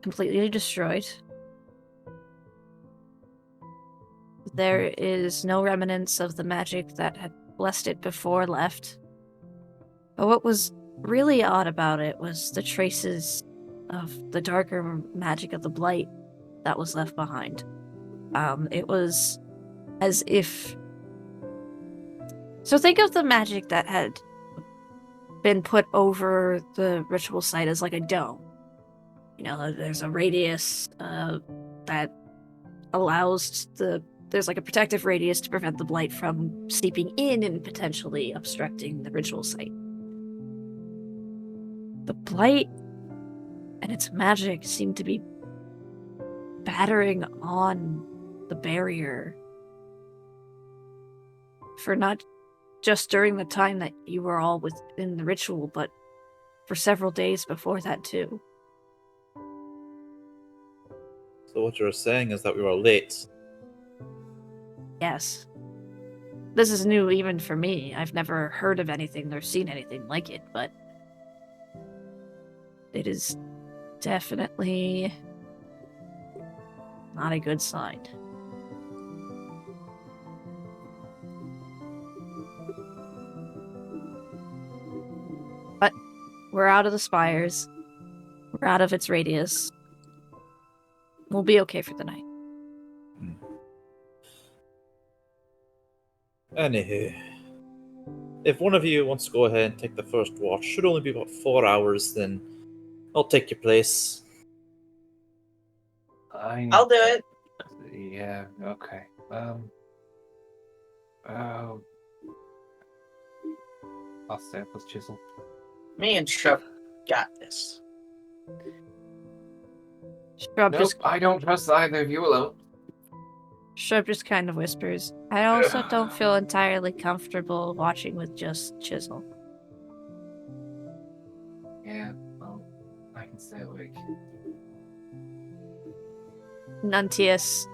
completely destroyed. There is no remnants of the magic that had blessed it before left. But what was really odd about it was the traces of the darker magic of the blight that was left behind. It was as if... So think of the magic that had been put over the ritual site as like a dome. You know, there's a radius that allows there's like a protective radius to prevent the blight from seeping in and potentially obstructing the ritual site. The blight and its magic seem to be battering on the barrier for not just during the time that you were all within the ritual, but for several days before that too. So what you're saying is that we were late. Yes. This is new even for me. I've never heard of anything or seen anything like it, but it is definitely not a good sign. But we're out of the spires. We're out of its radius. We'll be okay for the night. Anywho, if one of you wants to go ahead and take the first watch, should only be about 4 hours, then I'll take your place. I'll do it. Yeah, okay. I'll stay up with Chisel. Me and Shrub got this. Shrub Nope, I don't trust either of you alone. just kind of whispers, I also don't feel entirely comfortable watching with just Chisel. Yeah, well, I can stay awake. Nuntius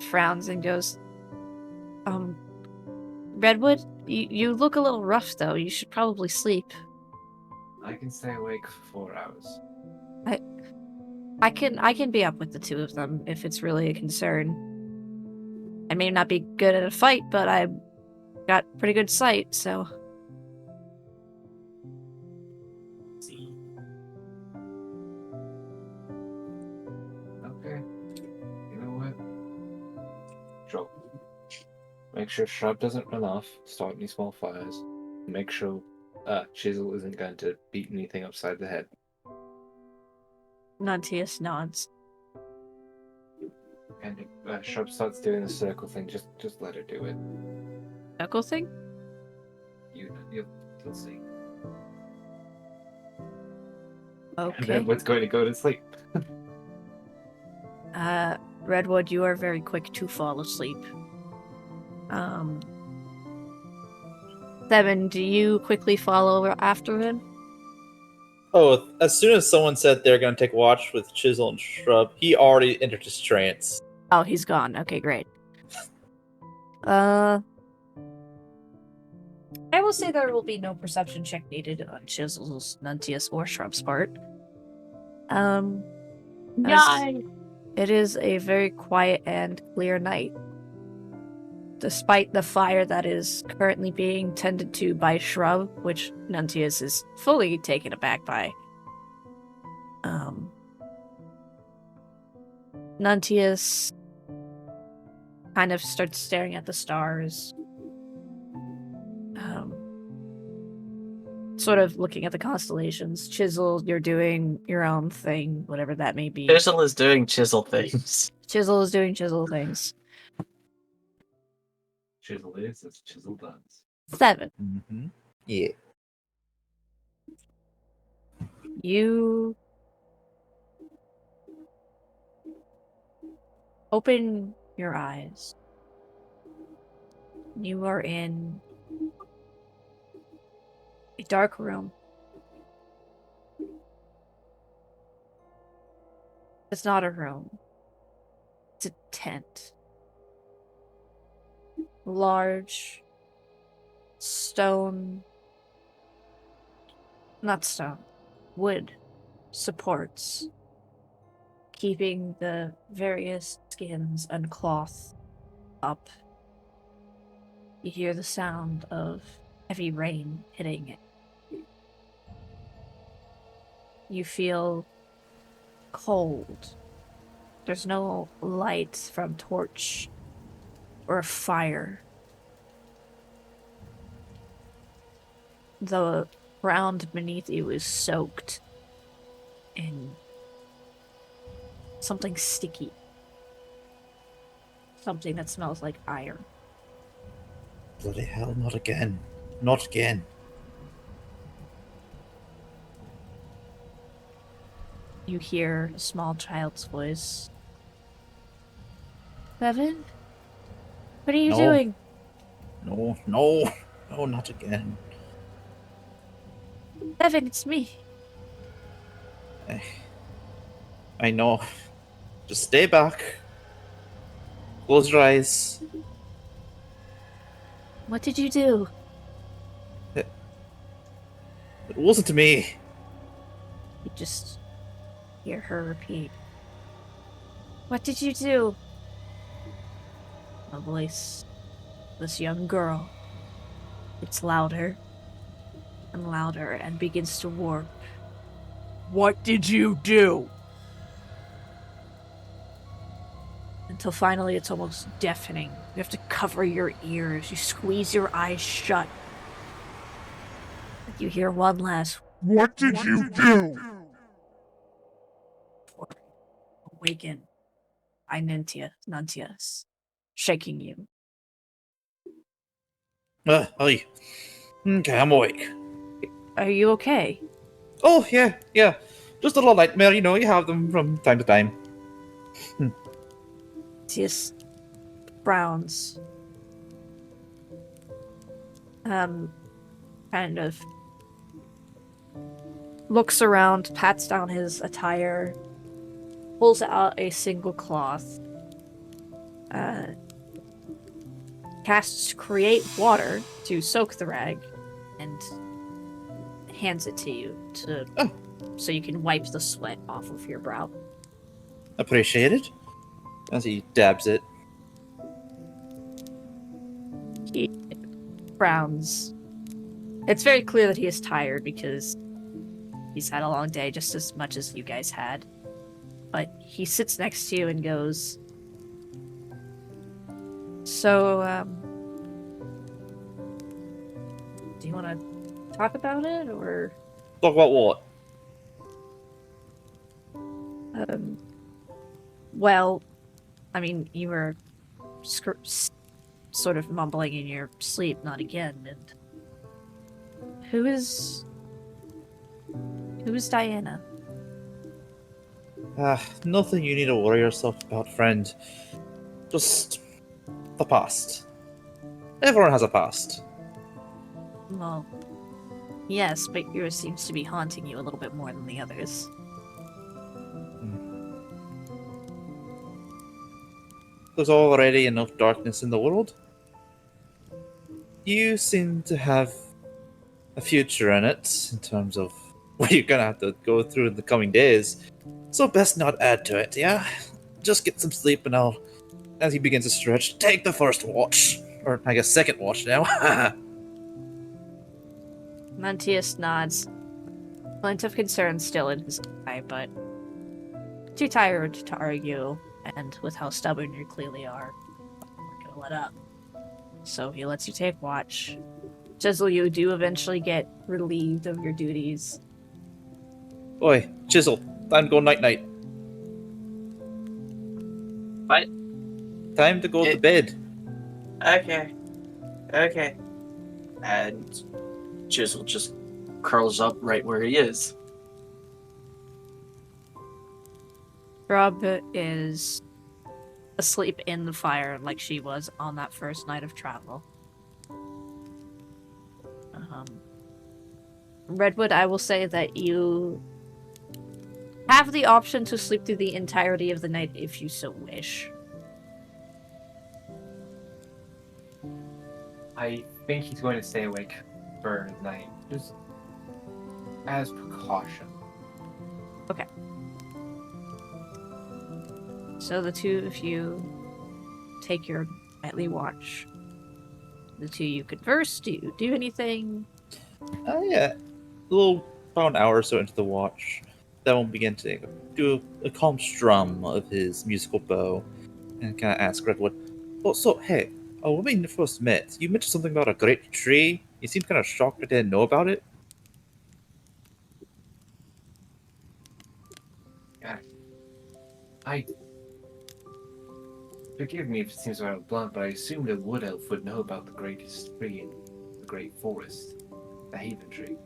frowns and goes, Redwood, you look a little rough though. You should probably sleep. I can stay awake for 4 hours. I can be up with the two of them if it's really a concern. I may not be good at a fight, but I've got pretty good sight, so... Okay. You know what? Shrub. Make sure Shrub doesn't run off, start any small fires. Make sure Chisel isn't going to beat anything upside the head. Nuntius nods. And if Shrub starts doing the circle thing, just let her do it. Knuckle thing? You'll see. And Okay. Redwood's going to go to sleep. Redwood, you are very quick to fall asleep. Seven, do you quickly follow after him? Oh, as soon as someone said they're going to take watch with Chisel and Shrub, he already entered his trance. Oh, he's gone. Okay, great. I will say there will be no perception check needed on Chisel's, Nuntius, or Shrub's part. As it is a very quiet and clear night. Despite the fire that is currently being tended to by Shrub, which Nuntius is fully taken aback by. Nuntius kind of starts staring at the stars. Sort of looking at the constellations. Chisel, you're doing your own thing, whatever that may be. Chisel is doing chisel things. Chisel is doing chisel things. Chisel is as chisel does. 7. Mm-hmm. Yeah. You open your eyes. You are in a dark room. It's not a room. It's a tent. Large stone, not stone, wood supports, keeping the various skins and cloth up. You hear the sound of heavy rain hitting it. You feel cold. There's no light from torch or a fire. The ground beneath you is soaked in something sticky. Something that smells like iron. Bloody hell, not again. Not again. You hear a small child's voice. Evan? What are you No. doing? No, not again. Evan, it's me. I know. Just stay back. Close your eyes. What did you do? It wasn't me. You just hear her repeat. What did you do? A voice. This young girl. It's louder and louder and begins to warp. What did you do? Until finally it's almost deafening. You have to cover your ears. You squeeze your eyes shut. You hear one last, What did you do? awaken by Nuntius, shaking you. Hi. Okay, I'm awake. Are you okay? Oh, yeah. Just a little nightmare, you have them from time to time. Nuntius frowns. Kind of looks around, pats down his attire, pulls out a single cloth, casts Create Water to soak the rag, and hands it to you so you can wipe the sweat off of your brow. Appreciated. As he dabs it. He frowns. It's very clear that he is tired because he's had a long day just as much as you guys had. But he sits next to you and goes, So, do you want to talk about it, or? Talk about what? Well, I mean, you were sort of mumbling in your sleep, not again, and who is Diana? Nothing you need to worry yourself about, friend. Just the past. Everyone has a past. Well, yes, but yours seems to be haunting you a little bit more than the others. There's already enough darkness in the world. You seem to have a future in it, in terms of what you're gonna have to go through in the coming days. So best not add to it, yeah? Just get some sleep and I'll, as he begins to stretch, take the first watch. Or, I guess, second watch now. Mantius nods. Glint of concern still in his eye, but too tired to argue, and with how stubborn you clearly are, we're gonna let up. So he lets you take watch. Chisel, you do eventually get relieved of your duties. Oi, Chisel, time to go night-night. What? Time to go to bed. Okay. Okay. And Chisel just curls up right where he is. Rob is asleep in the fire like she was on that first night of travel. Redwood, I will say that you have the option to sleep through the entirety of the night if you so wish. I think he's going to stay awake for the night, just as precaution. So the two of you take your nightly watch. The two of you converse. Do you do anything? Yeah. A little, about an hour or so into the watch, that will begin to do a calm strum of his musical bow and kind of ask Redwood, oh, so, hey, when we first met, you mentioned something about a great tree. You seemed kind of shocked I didn't know about it. Yeah. Forgive me if it seems rather blunt, but I assumed a wood elf would know about the greatest tree in the great forest, the Haven Tree.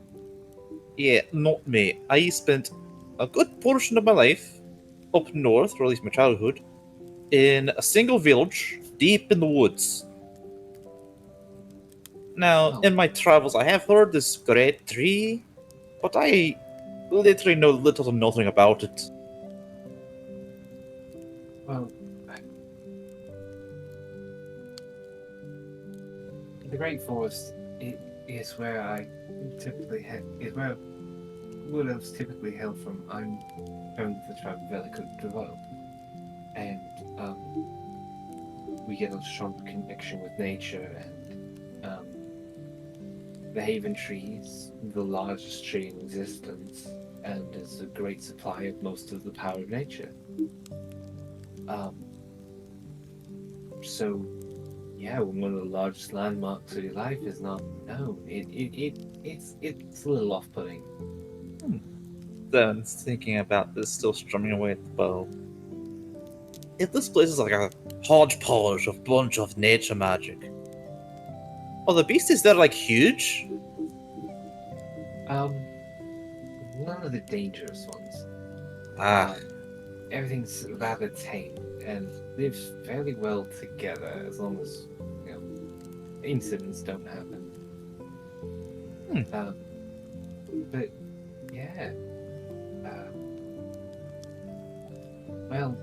Yeah, not me. I spent a good portion of my life up north, or at least my childhood, in a single village deep in the woods. Now, in my travels, I have heard this great tree, but I literally know little to nothing about it. Well, the Great Forest is where I typically is where wood elves typically hail from. I'm from the tribe of Velikut, and we get a strong connection with nature, and the Haven Tree is the largest tree in existence, and is a great supply of most of the power of nature. So, yeah, when one of the largest landmarks of your life is not known, it's a little off-putting. Then, thinking about this, still strumming away at the bow. If this place is like a hodgepodge of bunch of nature magic, are the beasties there like huge? None of the dangerous ones. Ah, Everything's rather tame and lives fairly well together as long as, you know, incidents don't happen. But yeah, well,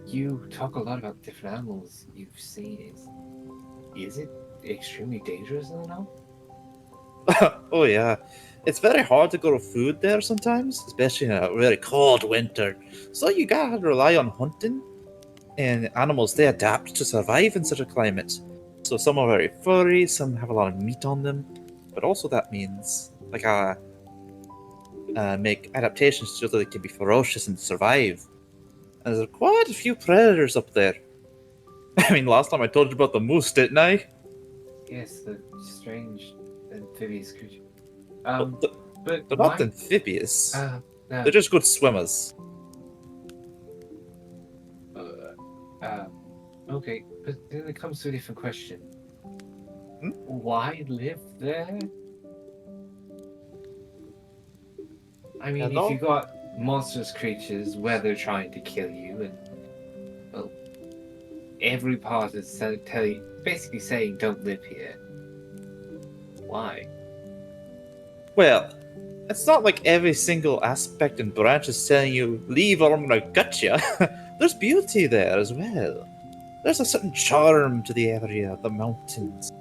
you talk a lot about different animals you've seen. Is it extremely dangerous in the know? oh yeah. It's very hard to grow food there sometimes, especially in a very cold winter. So you gotta rely on hunting, and animals, they adapt to survive in such a climate. So some are very furry, some have a lot of meat on them, but also that means like make adaptations so that they can be ferocious and survive. And there's quite a few predators up there. I mean, last time I told you about the moose, didn't I? Yes, the strange amphibious creature. But But they're not amphibious. No. They're just good swimmers. Okay, but then it comes to a different question. Hmm? Why live there? I mean, Hello? if you got monstrous creatures where they're trying to kill you, and well, every part is basically saying don't live here. Why? Well, it's not like every single aspect and branch is telling you, leave or I'm gonna gut ya. There's beauty there as well. There's a certain charm to the area, the mountains.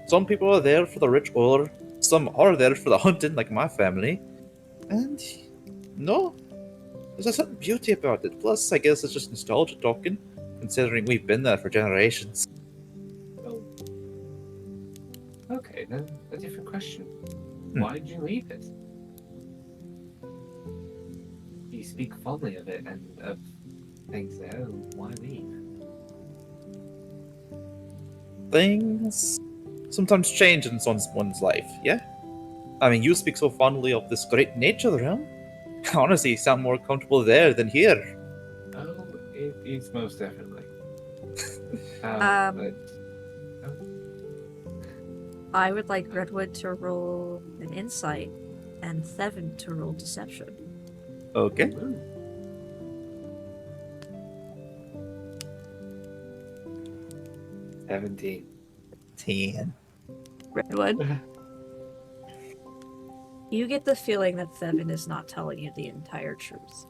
Some people are there for the rich ore, some are there for the hunting, like my family. And no, there's a certain beauty about it. Plus, I guess it's just nostalgia talking, considering we've been there for generations. Oh. Okay, then a different question. Hmm. Why did you leave it? You speak fondly of it and of things there. Why leave? Things sometimes change in one's life, yeah? I mean, you speak so fondly of this great nature realm. Honestly, you sound more comfortable there than here. Oh, it's most definitely. Um, But I would like Redwood to roll an insight and Thevin to roll deception. Okay. ooh, 17. 10. Redwood, you get the feeling that Thevin is not telling you the entire truth.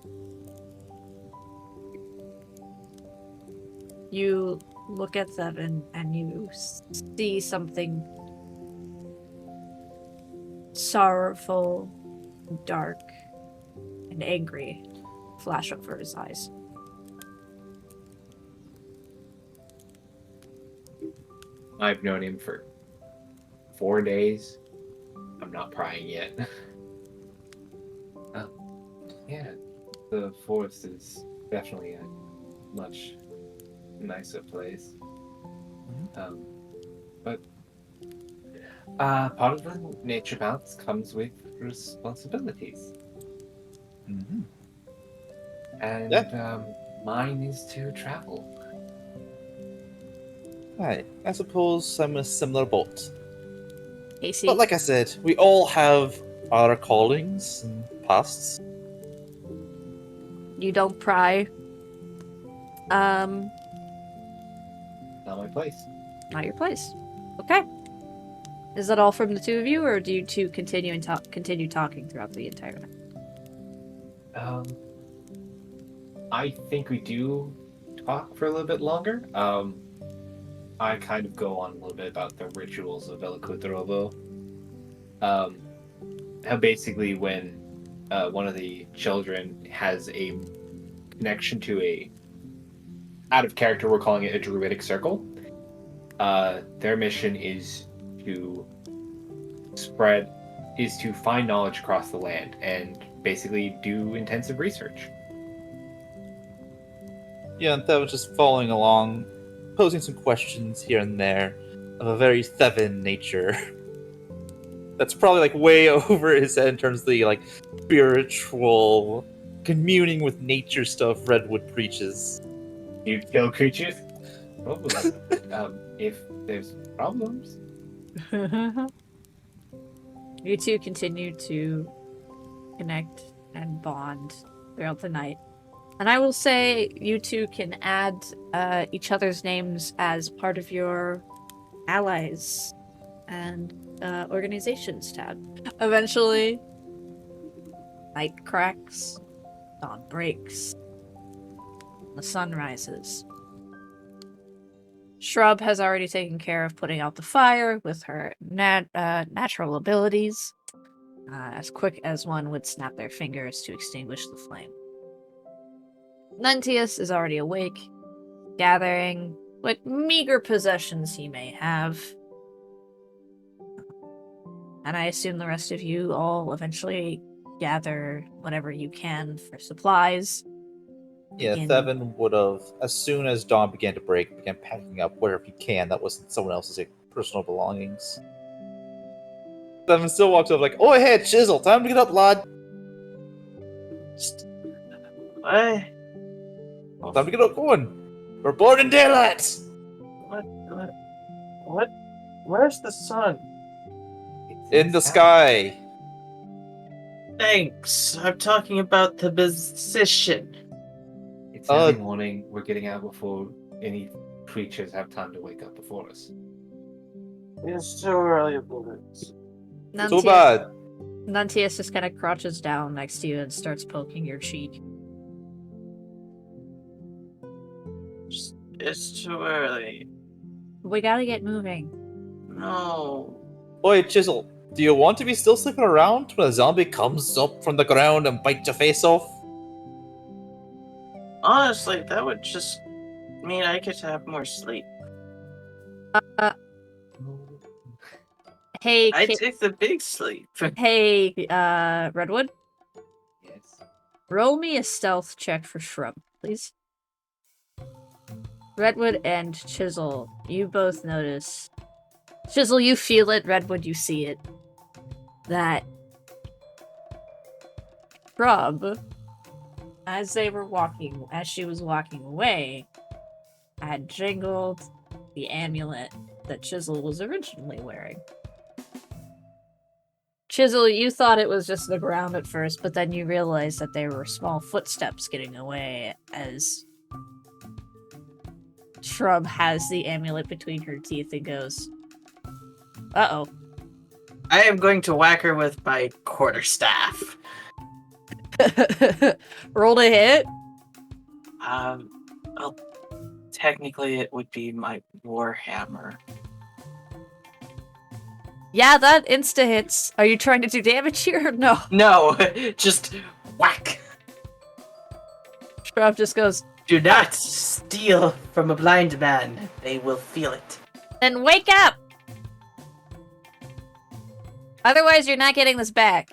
You look at Thevin and you see something sorrowful, dark, and angry flash over his eyes. I've known him for 4 days. I'm not prying yet. Yeah, the forest is definitely a much nicer place. But part of the nature balance comes with responsibilities. Mm-hmm. And mine is to travel. I suppose I'm in a similar boat. Casey, But like I said, we all have our callings and pasts. you don't pry. Not my place. Not your place. Okay. Is that all from the two of you, or do you two continue talking throughout the entire night? I think we do talk for a little bit longer. I kind of go on a little bit about the rituals of Velikutrovo. How basically when one of the children has a connection to a out of character, we're calling it a druidic circle. Their mission is to find knowledge across the land and basically do intensive research. Yeah, and Thevin was just following along, posing some questions here and there of a very Thevin nature. That's probably like way over his head in terms of the like spiritual communing with nature stuff Redwood preaches. You kill creatures? Oh, if there's problems. You two continue to connect and bond throughout the night. And I will say you two can add each other's names as part of your allies and organizations tab. Eventually, night cracks, dawn breaks, the sun rises. Shrub has already taken care of putting out the fire with her natural abilities, as quick as one would snap their fingers to extinguish the flame. Nuntius is already awake, gathering what meager possessions he may have. And I assume the rest of you all eventually gather whatever you can for supplies. Yeah, Begin- Thevin would have, as soon as dawn began to break, began packing up whatever he can that wasn't someone else's like, personal belongings. Thevin still walks up like, "Oh, hey, Chisel, time to get up, lad. I. Time to get up, going. We're born in daylight." What? Where's the sun? It's In the south. sky. Thanks. I'm talking about the position. It's early morning. We're getting out before any creatures have time to wake up before us. It's too early for this. Too bad. Nuntius just kind of crouches down next to you and starts poking your cheek. It's too early. We gotta get moving. No. Oi, Chisel, Do you want to be still sleeping around when a zombie comes up from the ground and bites your face off? Honestly, that would just mean I get to have more sleep. Hey, I take the big sleep. hey, Redwood, Yes. roll me a stealth check for Shrub, please. Redwood and Chisel, you both notice. Chisel, you feel it. Redwood, you see it. That Shrub, as she was walking away, had jingled the amulet that Chisel was originally wearing. Chisel, you thought it was just the ground at first, but then you realized that there were small footsteps getting away as Shrub has the amulet between her teeth and goes, "Uh-oh." I am going to whack her with my quarterstaff. Roll to hit. Well, technically it would be my warhammer. Yeah, that insta-hits. Are you trying to do damage here or no? No, just whack. Shrub just goes, Do not steal from a blind man. They will feel it. "Then wake up! Otherwise, you're not getting this back."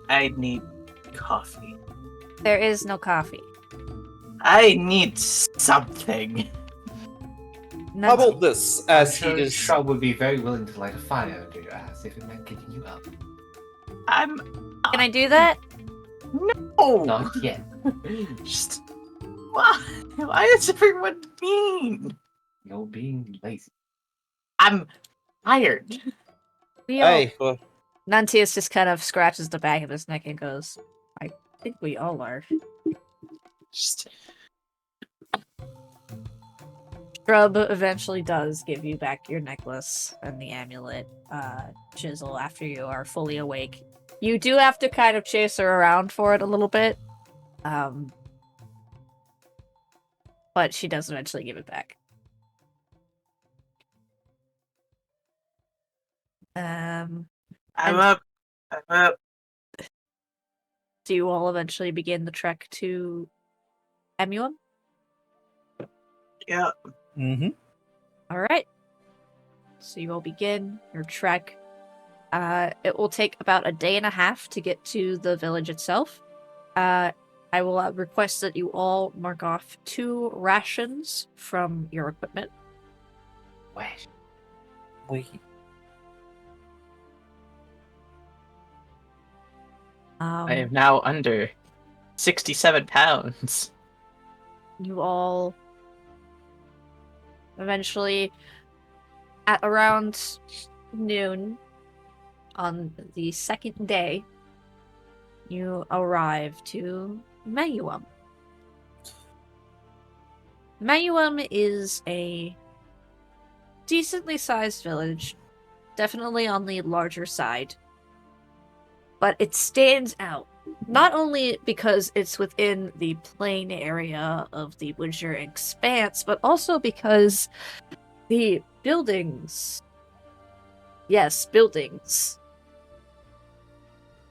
I need coffee. There is no coffee. I need something. How about this? As I'm sure he is. Shrub would be very willing to light a fire under your ass if it meant getting you up. Can I do that? No. Not yet. Just why is everyone mean? You're being lazy. I'm tired. Hey, well, Nuntius just kind of scratches the back of his neck and goes, "I think we all are." Just Shrub eventually does give you back your necklace and the amulet, Chisel, after you are fully awake. You do have to kind of chase her around for it a little bit. But she does eventually give it back. I'm And- up. I'm up. Do you all eventually begin the trek to Emuum? Yeah. mm-hmm. Alright. So you all begin your trek. It will take about a day and a half to get to the village itself. I will request that you all mark off 2 rations from your equipment. Wait. I am now under 67 pounds. You all eventually, at around noon on the second day, you arrive to Mayuum. Mayuum is a decently sized village, definitely on the larger side, but it stands out. Not only because it's within the plain area of the Witcher Expanse, but also because the buildings, yes, buildings,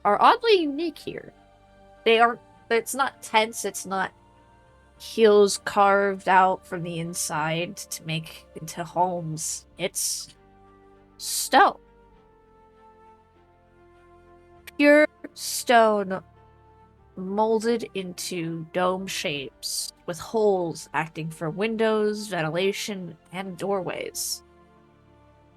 are oddly unique here. It's not tents, it's not hills carved out from the inside to make into homes. It's stone. Pure stone molded into dome shapes with holes acting for windows, ventilation, and doorways.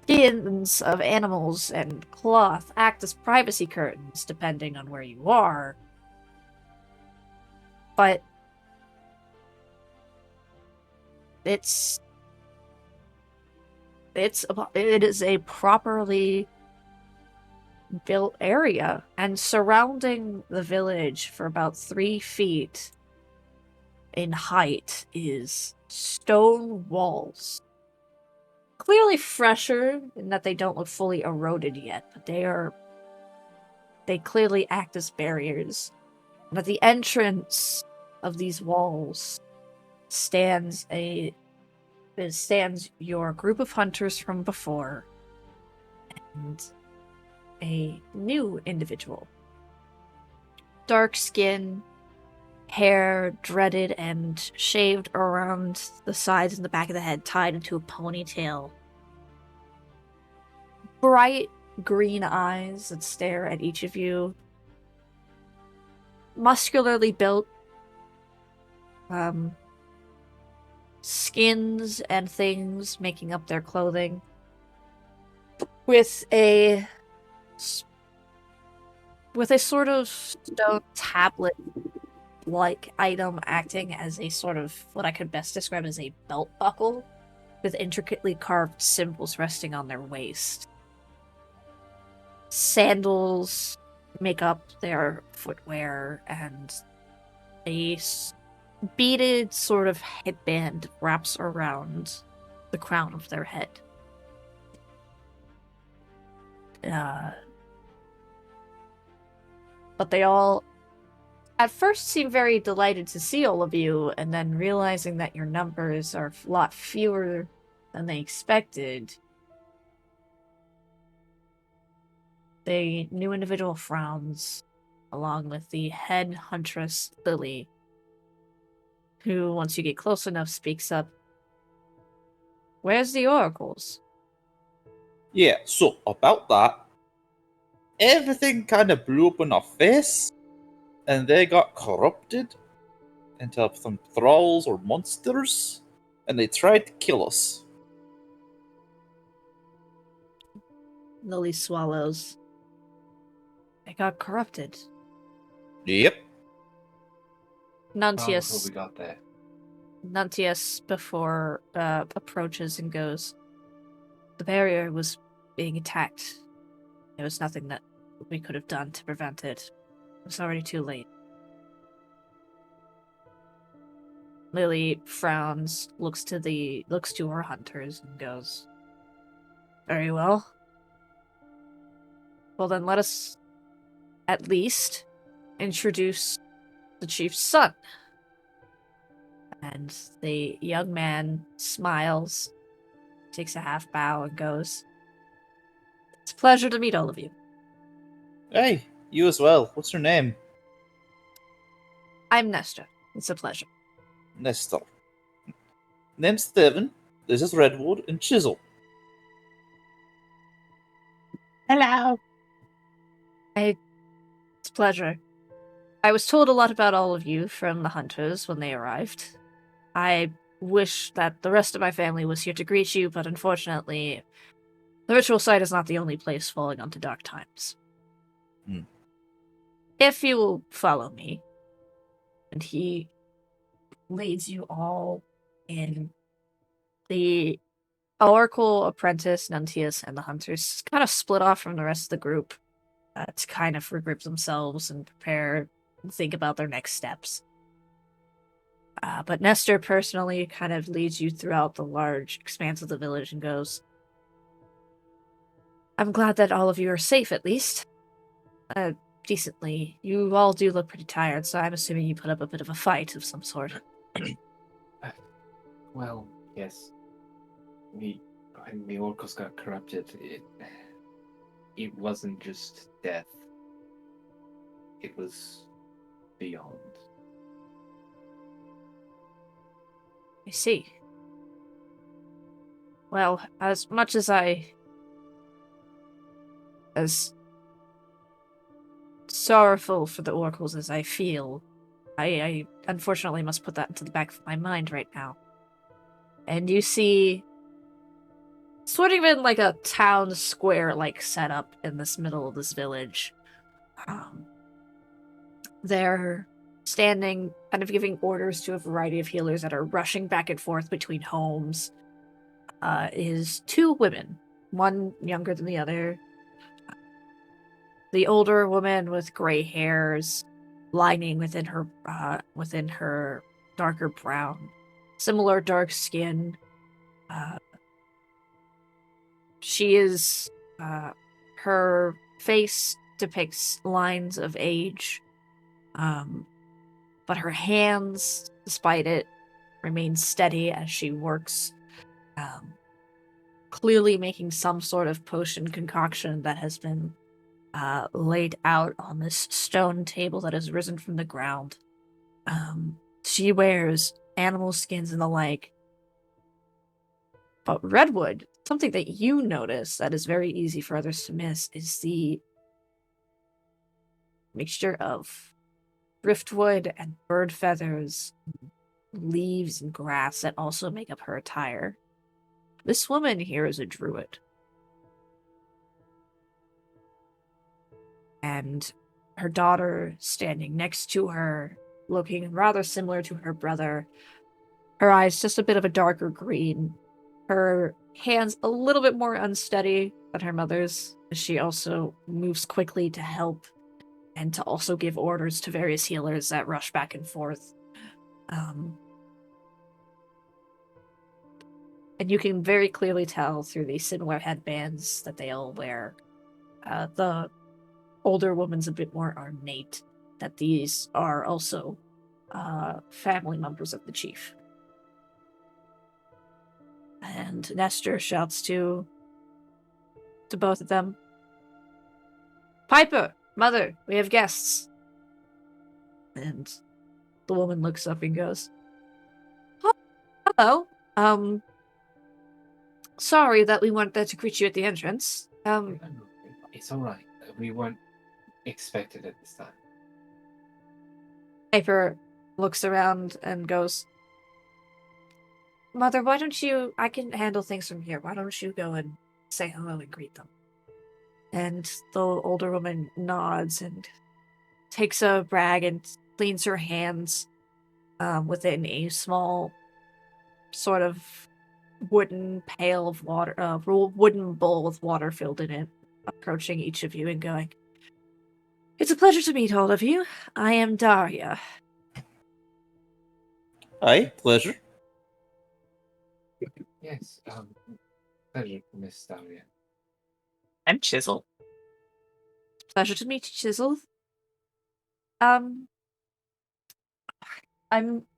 Skins of animals and cloth act as privacy curtains depending on where you are. But it is a properly built area, and surrounding the village for about 3 feet in height is stone walls. Clearly fresher in that they don't look fully eroded yet, but they clearly act as barriers. And at the entrance of these walls stands a stands your group of hunters from before and a new individual. Dark skin, hair dreaded and shaved around the sides and the back of the head, tied into a ponytail. Bright green eyes that stare at each of you. Muscularly built. Skins and things making up their clothing. With a sort of stone tablet-like item acting as a sort of what I could best describe as a belt buckle with intricately carved symbols resting on their waist. Sandals make up their footwear, and a beaded sort of headband wraps around the crown of their head. But they all at first seem very delighted to see all of you, and then realizing that your numbers are a lot fewer than they expected, the new individual frowns, along with the head huntress, Lily, who, once you get close enough, speaks up. Where's the oracles? Yeah, so about that, everything kind of blew up in our face, and they got corrupted into some thralls or monsters, and they tried to kill us. Lily swallows. They got corrupted. Yep. Oh, Nuntius we got that. before approaches and goes, the barrier was being attacked. There was nothing that we could have done to prevent it. It was already too late. Lily frowns, looks to her hunters and goes, very well. Well then let us at least introduce the chief's son. And the young man smiles, takes a half bow, and goes, it's a pleasure to meet all of you. Hey, you as well. What's your name? I'm Nestor. It's a pleasure. Nestor. Name's Steven. This is Redwood and Chisel. Hello. It's a pleasure. I was told a lot about all of you from the hunters when they arrived. I wish that the rest of my family was here to greet you, but unfortunately, the ritual site is not the only place falling onto dark times. If you will follow me, and he leads you all in, the Oracle, Apprentice, Nuntius, and the hunters kind of split off from the rest of the group to kind of regroup themselves and prepare and think about their next steps. But Nestor personally kind of leads you throughout the large expanse of the village and goes, I'm glad that all of you are safe, at least. Decently. You all do look pretty tired, so I'm assuming you put up a bit of a fight of some sort. Well, yes. When the oracles got corrupted, it wasn't just death. It was beyond. I see. Well, as much as as sorrowful for the oracles as I feel, I unfortunately must put that into the back of my mind right now. And you see, sort of in like a town square like setup in this middle of this village, they're standing, kind of giving orders to a variety of healers that are rushing back and forth between homes. Is two women, one younger than the other. The older woman with gray hairs, lining within her darker brown, similar dark skin. She is, her face depicts lines of age, but her hands, despite it, remain steady as she works clearly making some sort of potion concoction that has been laid out on this stone table that has risen from the ground. She wears animal skins and the like. But redwood, something that you notice that is very easy for others to miss, is the mixture of driftwood and bird feathers, leaves and grass that also make up her attire. This woman here is a druid. And her daughter standing next to her, looking rather similar to her brother. Her eyes just a bit of a darker green. Her hands a little bit more unsteady than her mother's, as she also moves quickly to help and to also give orders to various healers that rush back and forth. And you can very clearly tell through the similar headbands that they all wear. The older woman's a bit more ornate, that these are also family members of the chief. And Nestor shouts to both of them, "Piper, mother, we have guests." And the woman looks up and goes, "Hello. Sorry that we weren't there to greet you at the entrance. It's all right. We weren't expected at this time." Piper looks around and goes, "Mother, why don't you... I can handle things from here. Why don't you go and say hello and greet them?" And the older woman nods and takes a rag and cleans her hands within a small sort of wooden pail of water, wooden bowl with water filled in it, approaching each of you and going, "It's a pleasure to meet all of you. I am Daria." Aye, pleasure. Yes, pleasure, Miss Daria. I'm Chisel. Pleasure to meet you, Chisel. I'm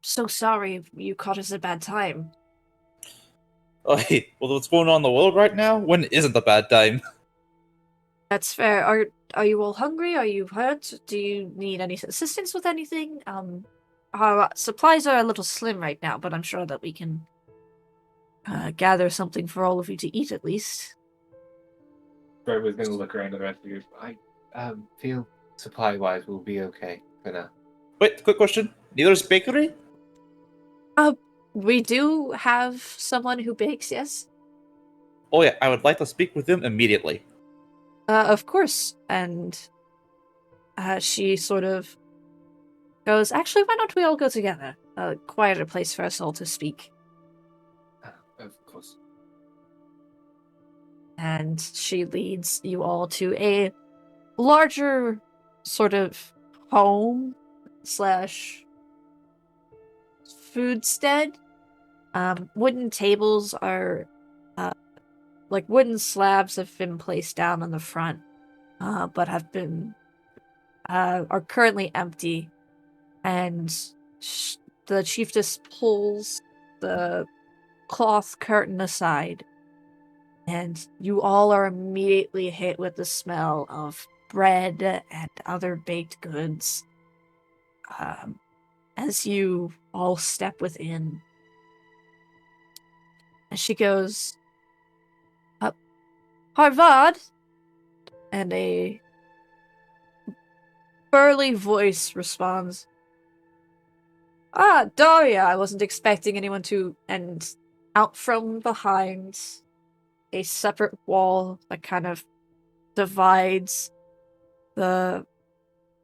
so sorry you caught us at a bad time. Aye, well, what's going on in the world right now? When isn't a bad time? That's fair. Are you all hungry? Are you hurt? Do you need any assistance with anything? Our supplies are a little slim right now, but I'm sure that we can gather something for all of you to eat at least. Fred was going to look around the rest of you. I feel supply-wise we'll be okay for now. Wait, quick question. Neither's bakery? We do have someone who bakes, yes? Oh yeah, I would like to speak with them immediately. Of course. And she sort of goes, "Actually, why don't we all go together? A quieter place for us all to speak." Of course. And she leads you all to a larger sort of home slash foodstead. Wooden tables are like wooden slabs have been placed down on the front, but have been are currently empty. And the chiefess pulls the cloth curtain aside, and you all are immediately hit with the smell of bread and other baked goods. As you all step within, and she goes, "Harvard," and a burly voice responds, "Ah, Daria, I wasn't expecting anyone to..." And out from behind a separate wall that kind of divides the...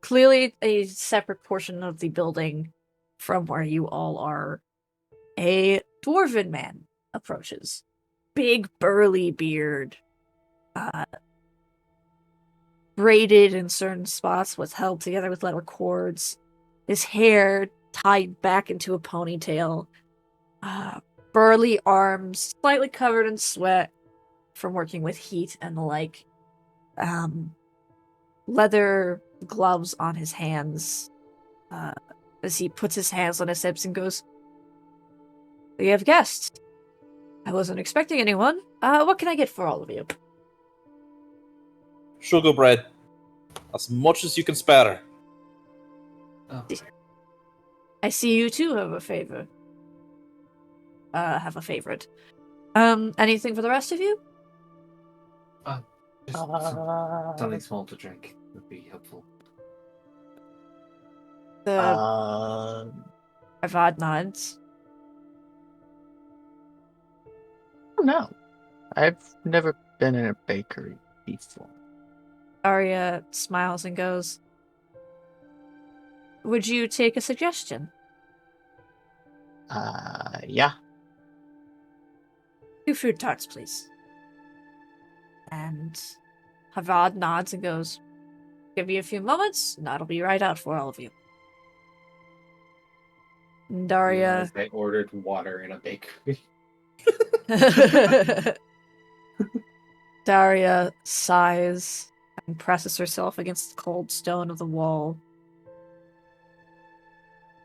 clearly a separate portion of the building from where you all are, a dwarven man approaches. Big burly beard, braided in certain spots with held together with leather cords, his hair tied back into a ponytail, burly arms slightly covered in sweat from working with heat and the like, leather gloves on his hands, as he puts his hands on his hips and goes, "We have guests." I wasn't expecting anyone. What can I get for all of you? Sugar bread. As much as you can spare. Oh, I see you too have a favor. Have a favorite. Anything for the rest of you? just something small to drink would be helpful. The Avad I nods. don't know. I've never been in a bakery before. Arya smiles and goes, "Would you take a suggestion?" Yeah. 2 fruit tarts, please. And Havad nods and goes, "Give you a few moments, and that'll be right out for all of you." And Arya... Realized I ordered water in a bakery. Daria sighs and presses herself against the cold stone of the wall.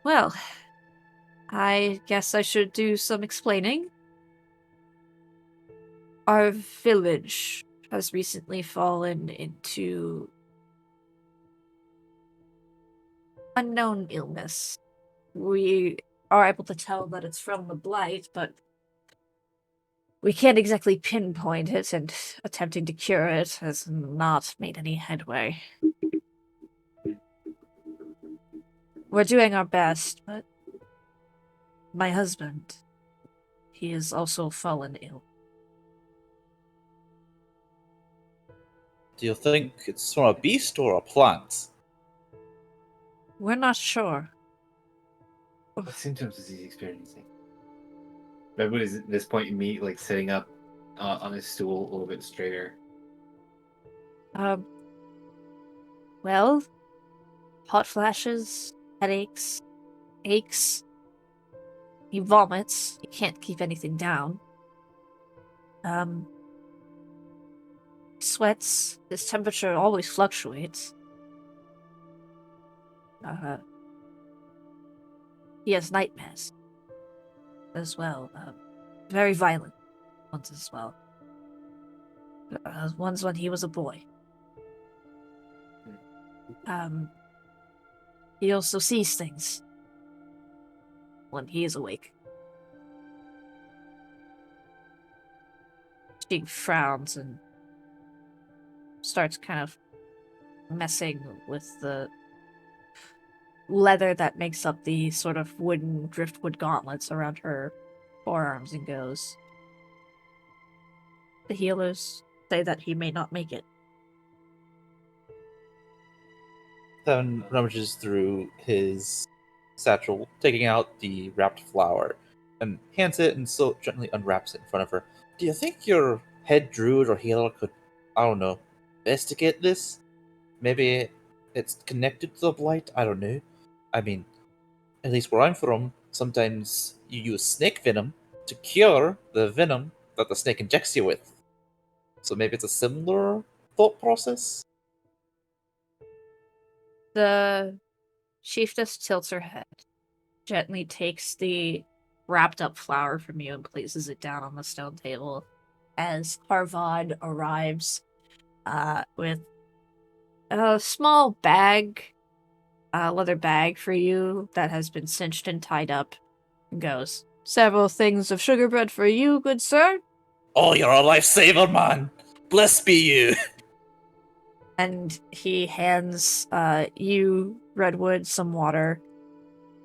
Well, I guess I should do some explaining. Our village has recently fallen into unknown illness. We are able to tell that it's from the blight, but we can't exactly pinpoint it, and attempting to cure it has not made any headway. We're doing our best, but my husband, he is also fallen ill. Do you think it's from a beast or a plant? We're not sure. What symptoms is he experiencing? Everybody's at this point in me like sitting up on his stool a little bit straighter. Well, hot flashes, headaches, aches. He vomits. He can't keep anything down. Sweats. His temperature always fluctuates. He has nightmares as well. Very violent ones as well. Ones when he was a boy. He also sees things when he is awake. She frowns and starts kind of messing with the leather that makes up the sort of wooden driftwood gauntlets around her forearms and goes, "The healers say that he may not make it." Then rummages through his satchel, taking out the wrapped flower, and hands it and so gently unwraps it in front of her. Do you think your head druid or healer could, I don't know, investigate this? Maybe it's connected to the blight? I don't know. I mean, at least where I'm from, sometimes you use snake venom to cure the venom that the snake injects you with. So maybe it's a similar thought process? The chiefess tilts her head, gently takes the wrapped up flower from you and places it down on the stone table as Harvad arrives with a small bag, a leather bag for you that has been cinched and tied up, and goes, "Several things of sugar bread for you, good sir." Oh, you're a lifesaver, man! Blessed be you! And he hands you, Redwood, some water,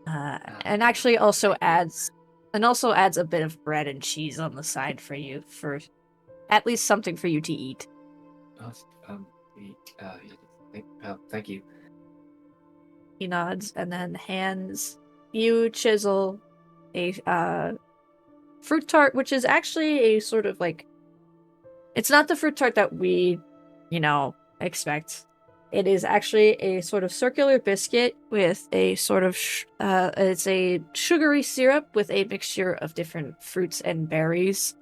and actually also adds a bit of bread and cheese on the side for you, for at least something for you to eat. Thank you. He nods and then hands you, Chisel, a fruit tart, which is actually a sort of like, it's not the fruit tart that we, expect. It is actually a sort of circular biscuit with a sort of, it's a sugary syrup with a mixture of different fruits and berries.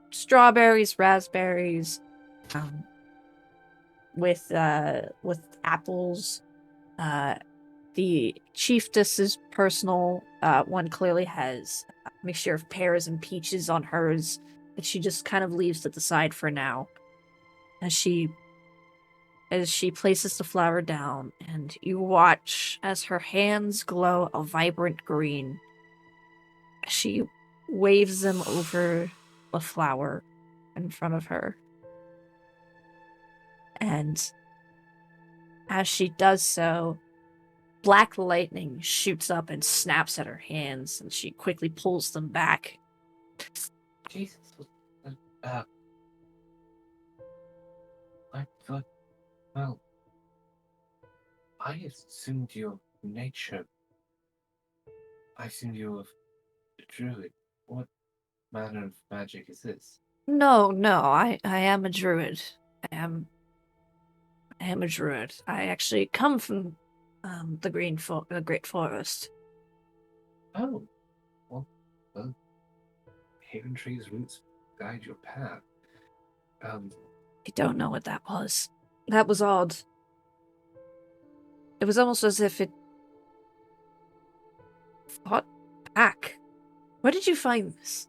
Strawberries, raspberries, with apples. The chiefess's personal one clearly has mixture of pears and peaches on hers that she just kind of leaves to the side for now. As she places the flower down, and you watch as her hands glow a vibrant green. She waves them over the flower in front of her. And as she does so, black lightning shoots up and snaps at her hands, and she quickly pulls them back. Jesus. Uh, I thought, well, I assumed your nature. I assumed you were a druid. What manner of magic is this? No, I am a druid. I am a druid. I actually come from the Great Forest. Oh, well, Haven Tree's roots guide your path. I don't know what that was. That was odd. It was almost as if it fought back. Where did you find this?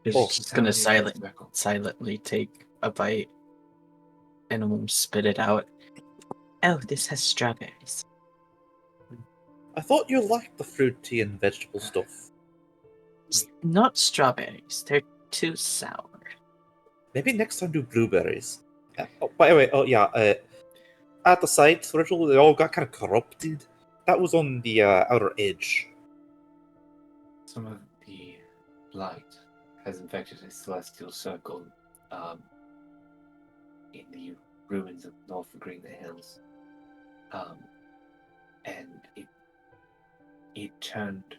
She's Oh, just gonna contaminated speckle. silently take a bite and won't spit it out. Oh, this has strawberries. I thought you liked the fruity and vegetable stuff. It's not strawberries. They're too sour. Maybe next time do blueberries. Oh, by the way, at the site, originally they all got kind of corrupted. That was on the outer edge. Some of the light has infected a celestial circle in the ruins of North of Green Hills. And it turned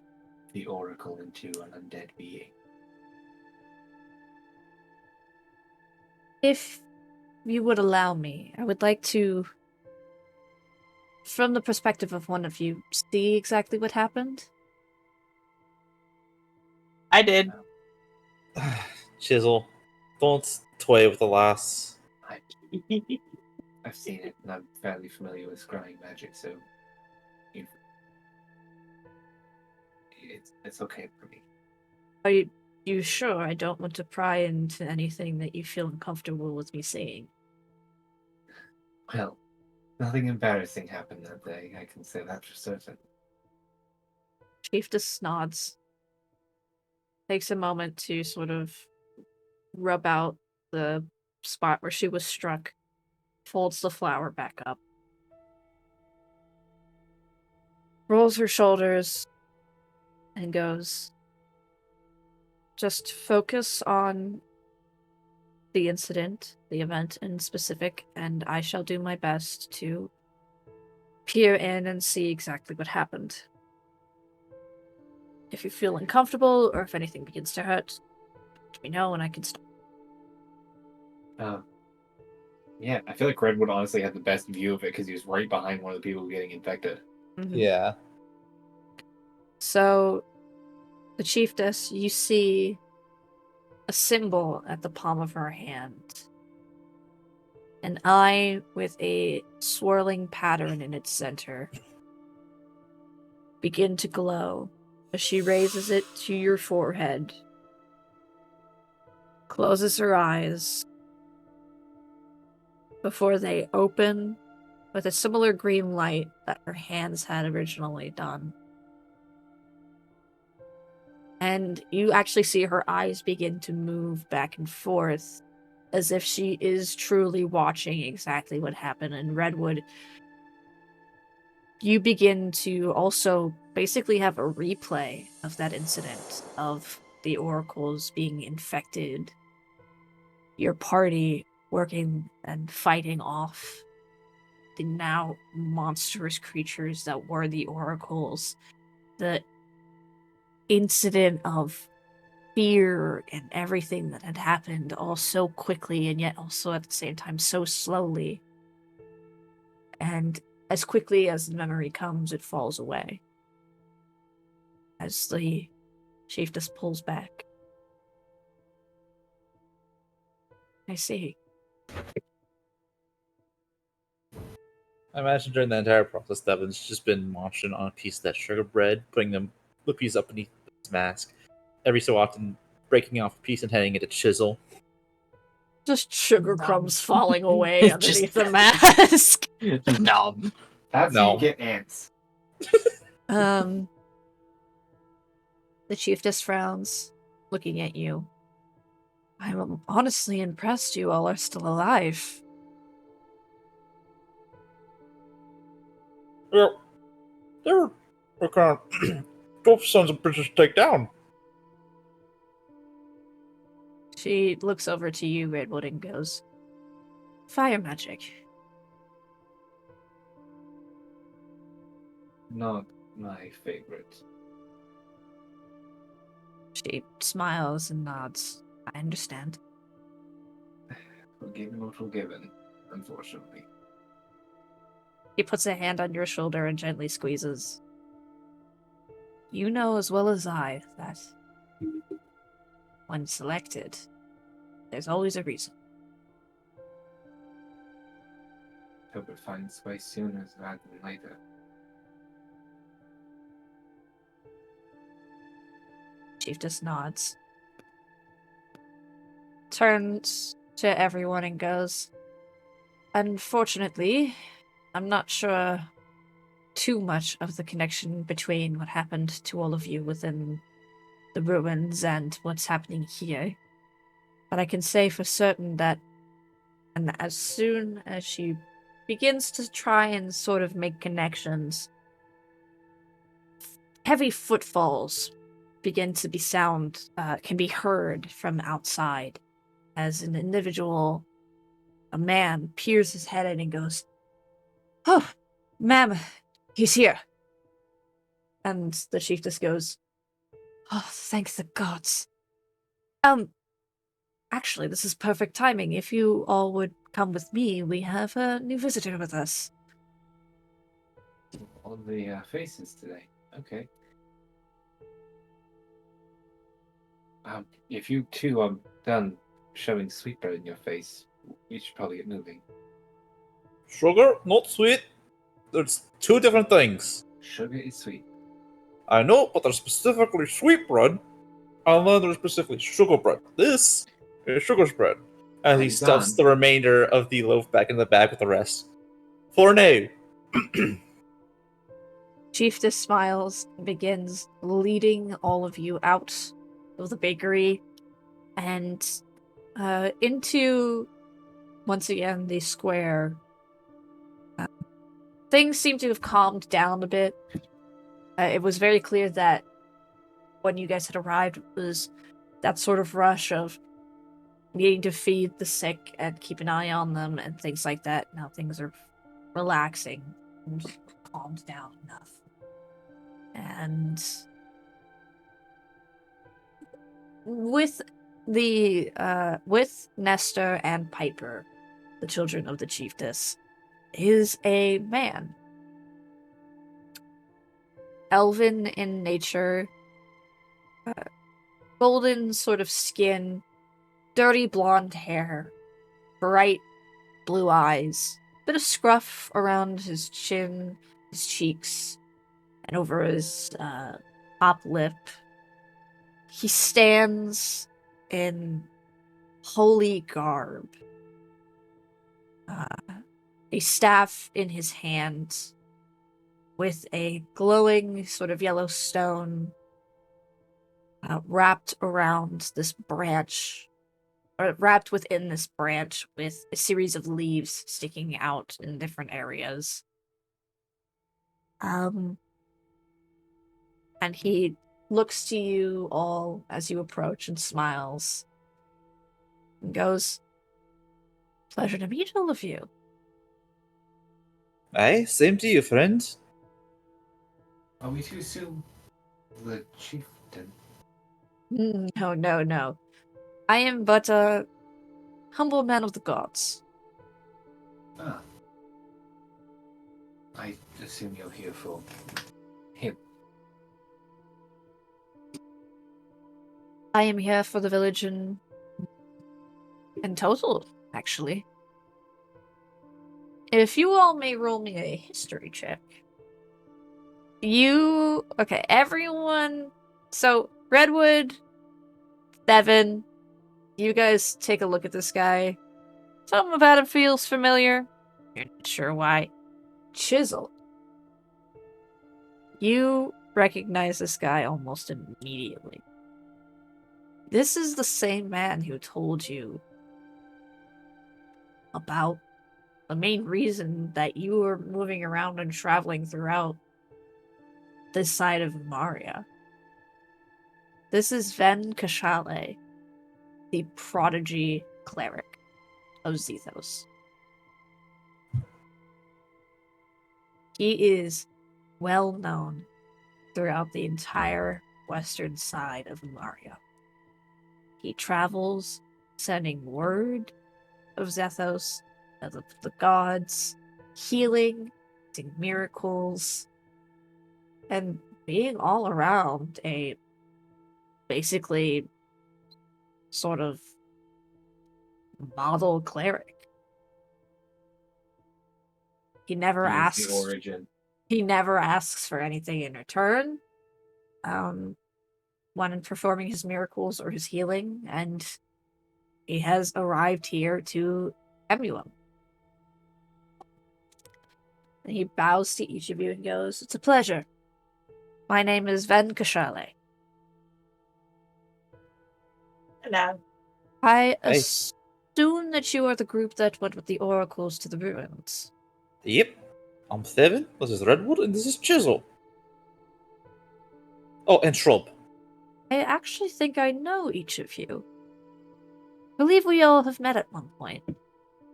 the Oracle into an undead being. If you would allow me, I would like to, from the perspective of one of you, see exactly what happened. I did. Chisel, don't toy with the lass. I've seen it, and I'm fairly familiar with scrying magic, so it's okay for me. Are you sure? I don't want to pry into anything that you feel uncomfortable with me seeing. Well, nothing embarrassing happened that day, I can say that for certain. Chief just nods. Takes a moment to sort of rub out the spot where she was struck. Folds the flower back up. Rolls her shoulders and goes, just focus on the incident, the event in specific, and I shall do my best to peer in and see exactly what happened. If you feel uncomfortable or if anything begins to hurt, let me know and I can stop. Yeah, I feel like Redwood honestly had the best view of it because he was right behind one of the people getting infected. Mm-hmm. Yeah. So, the chiefess, you see a symbol at the palm of her hand. An eye with a swirling pattern in its center begin to glow as she raises it to your forehead, closes her eyes before they open with a similar green light that her hands had originally done. And you actually see her eyes begin to move back and forth as if she is truly watching exactly what happened. And Redwood, you begin to also basically have a replay of that incident, of the oracles being infected, your party working and fighting off the now monstrous creatures that were the oracles, the incident of fear and everything that had happened all so quickly and yet also at the same time so slowly. And as quickly as the memory comes, it falls away. As the chiefess pulls back. I see. I imagine during the entire process, Devin's just been munching on a piece of that sugar bread, putting the piece up beneath his mask. Every so often, breaking off a piece and handing it to Chisel. Just sugar No. crumbs falling away It's underneath just- the mask. Nom. That's how No. you get ants. The chiefess frowns, looking at you. I'm honestly impressed you all are still alive. Yeah, they're kind of tough sons of bitches to take down. She looks over to you, Redwood, and goes, "Fire magic." Not my favorite. She smiles and nods. I understand. Forgiven or forgiven, unfortunately. He puts a hand on your shoulder and gently squeezes. You know as well as I that when selected, there's always a reason. Hope it finds its way sooner rather than later. Chief just nods. Turns to everyone and goes, "Unfortunately, I'm not sure too much of the connection between what happened to all of you within the ruins and what's happening here. But I can say for certain that, and as soon as she begins to try and sort of make connections, heavy footfalls begin to can be heard from outside as an individual, a man, peers his head in and goes, "Oh, ma'am, he's here." And the chief just goes, "Oh, thank the gods. Actually, this is perfect timing. If you all would come with me, we have a new visitor with us." All of the faces today. Okay. If you two are done shoving sweetbread in your face, we should probably get moving. Sugar, not sweet. There's two different things. Sugar is sweet. I know, but there's specifically sweet bread, and then there's specifically sugar bread. This is sugar bread. And he I'm stuffs done. the remainder of the loaf back in the bag with the rest. For now. Chief just smiles and begins leading all of you out of the bakery and into, once again, the square. Things seem to have calmed down a bit. It was very clear that when you guys had arrived, it was that sort of rush of needing to feed the sick and keep an eye on them and things like that. Now things are relaxing and calmed down enough. And with Nestor and Piper, the children of the chiefess, is a man. Elven in nature, golden sort of skin, dirty blonde hair, bright blue eyes, bit of scruff around his chin, his cheeks, and over his top lip. He stands in holy garb, a staff in his hand with a glowing sort of yellow stone wrapped around this branch, or wrapped within this branch with a series of leaves sticking out in different areas. And he looks to you all as you approach and smiles and goes, "Pleasure to meet all of you." Aye, same to you, friend. Are we to assume the chieftain? No, no, no. I am but a humble man of the gods. Ah. I assume you're here for him. I am here for the village in total, actually. If you all may roll me a history check. Okay, everyone. So, Redwood, Devin, you guys take a look at this guy. Something about him feels familiar. You're not sure why. Chisel. You recognize this guy almost immediately. This is the same man who told you about the main reason that you were moving around and traveling throughout this side of Umaria. This is Ven Kashale, the prodigy cleric of Zethos. He is well known throughout the entire western side of Umaria. He travels, sending word of Zethos, of the gods, healing, doing miracles, and being all around a basically sort of model cleric. He never He is asks. the origin. He never asks for anything in return. When performing his miracles or his healing, and he has arrived here to emulate. And he bows to each of you and goes, "It's a pleasure. My name is Ven Kashale. Hello. I Hey. assume that you are the group that went with the oracles to the ruins." Yep. I'm Thevin, this is Redwood, and this is Chisel. Oh, and Shrub. I actually think I know each of you. I believe we all have met at one point.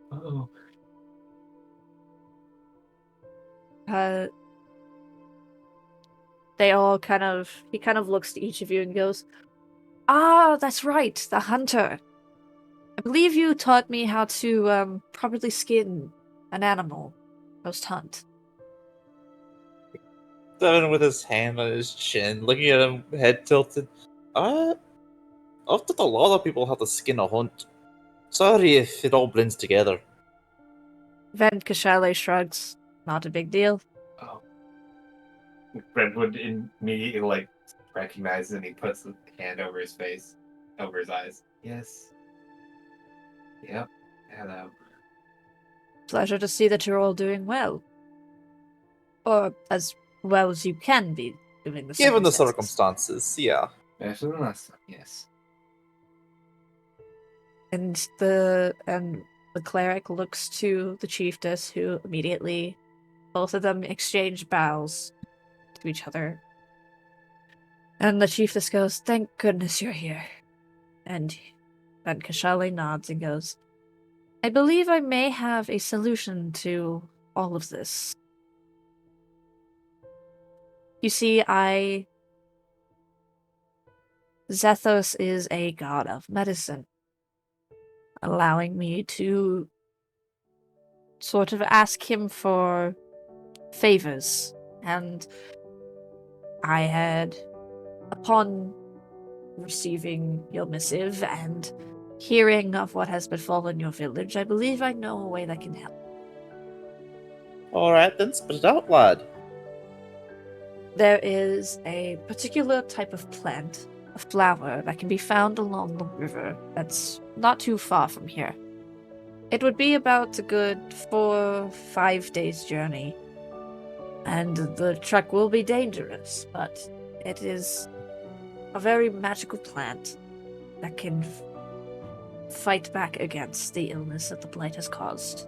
Oh. They all he kind of looks to each of you and goes, "Ah, that's right, the hunter. I believe you taught me how to properly skin an animal post-hunt." Thevin with his hand on his chin, looking at him, head tilted. I've taught a lot of people how to skin a hunt. Sorry if it all blends together. Ven Kashale shrugs. Not a big deal. Oh. Redwood immediately recognizes and he puts his hand over his face, over his eyes. Yes. Yep. Hello. Pleasure to see that you're all doing well. Or as well as you can be doing the Given the circumstances. circumstances, yeah. Better than last time, yes. And the cleric looks to the chiefess, who immediately, both of them exchange bows to each other. And the chiefess goes, "Thank goodness you're here." And Ven Kashale nods and goes, "I believe I may have a solution to all of this. You see, Zethos is a god of medicine, allowing me to sort of ask him for favors. And I had, upon receiving your missive and hearing of what has befallen your village, I believe I know a way that can help. Alright then, spit it out, lad. There is a particular type of plant, a flower, that can be found along the river that's not too far from here. It would be about a good 4-5 days journey, and the trek will be dangerous, but it is a very magical plant that can fight back against the illness that the blight has caused.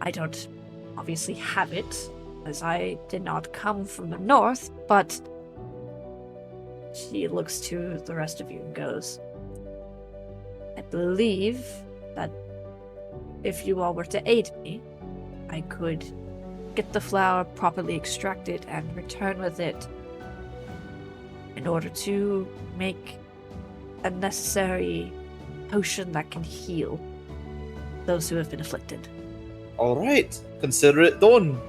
I don't obviously have it, as I did not come from the north, but she looks to the rest of you and goes, "I believe that if you all were to aid me, I could get the flower properly extracted and return with it in order to make a necessary potion that can heal those who have been afflicted." Alright, consider it done.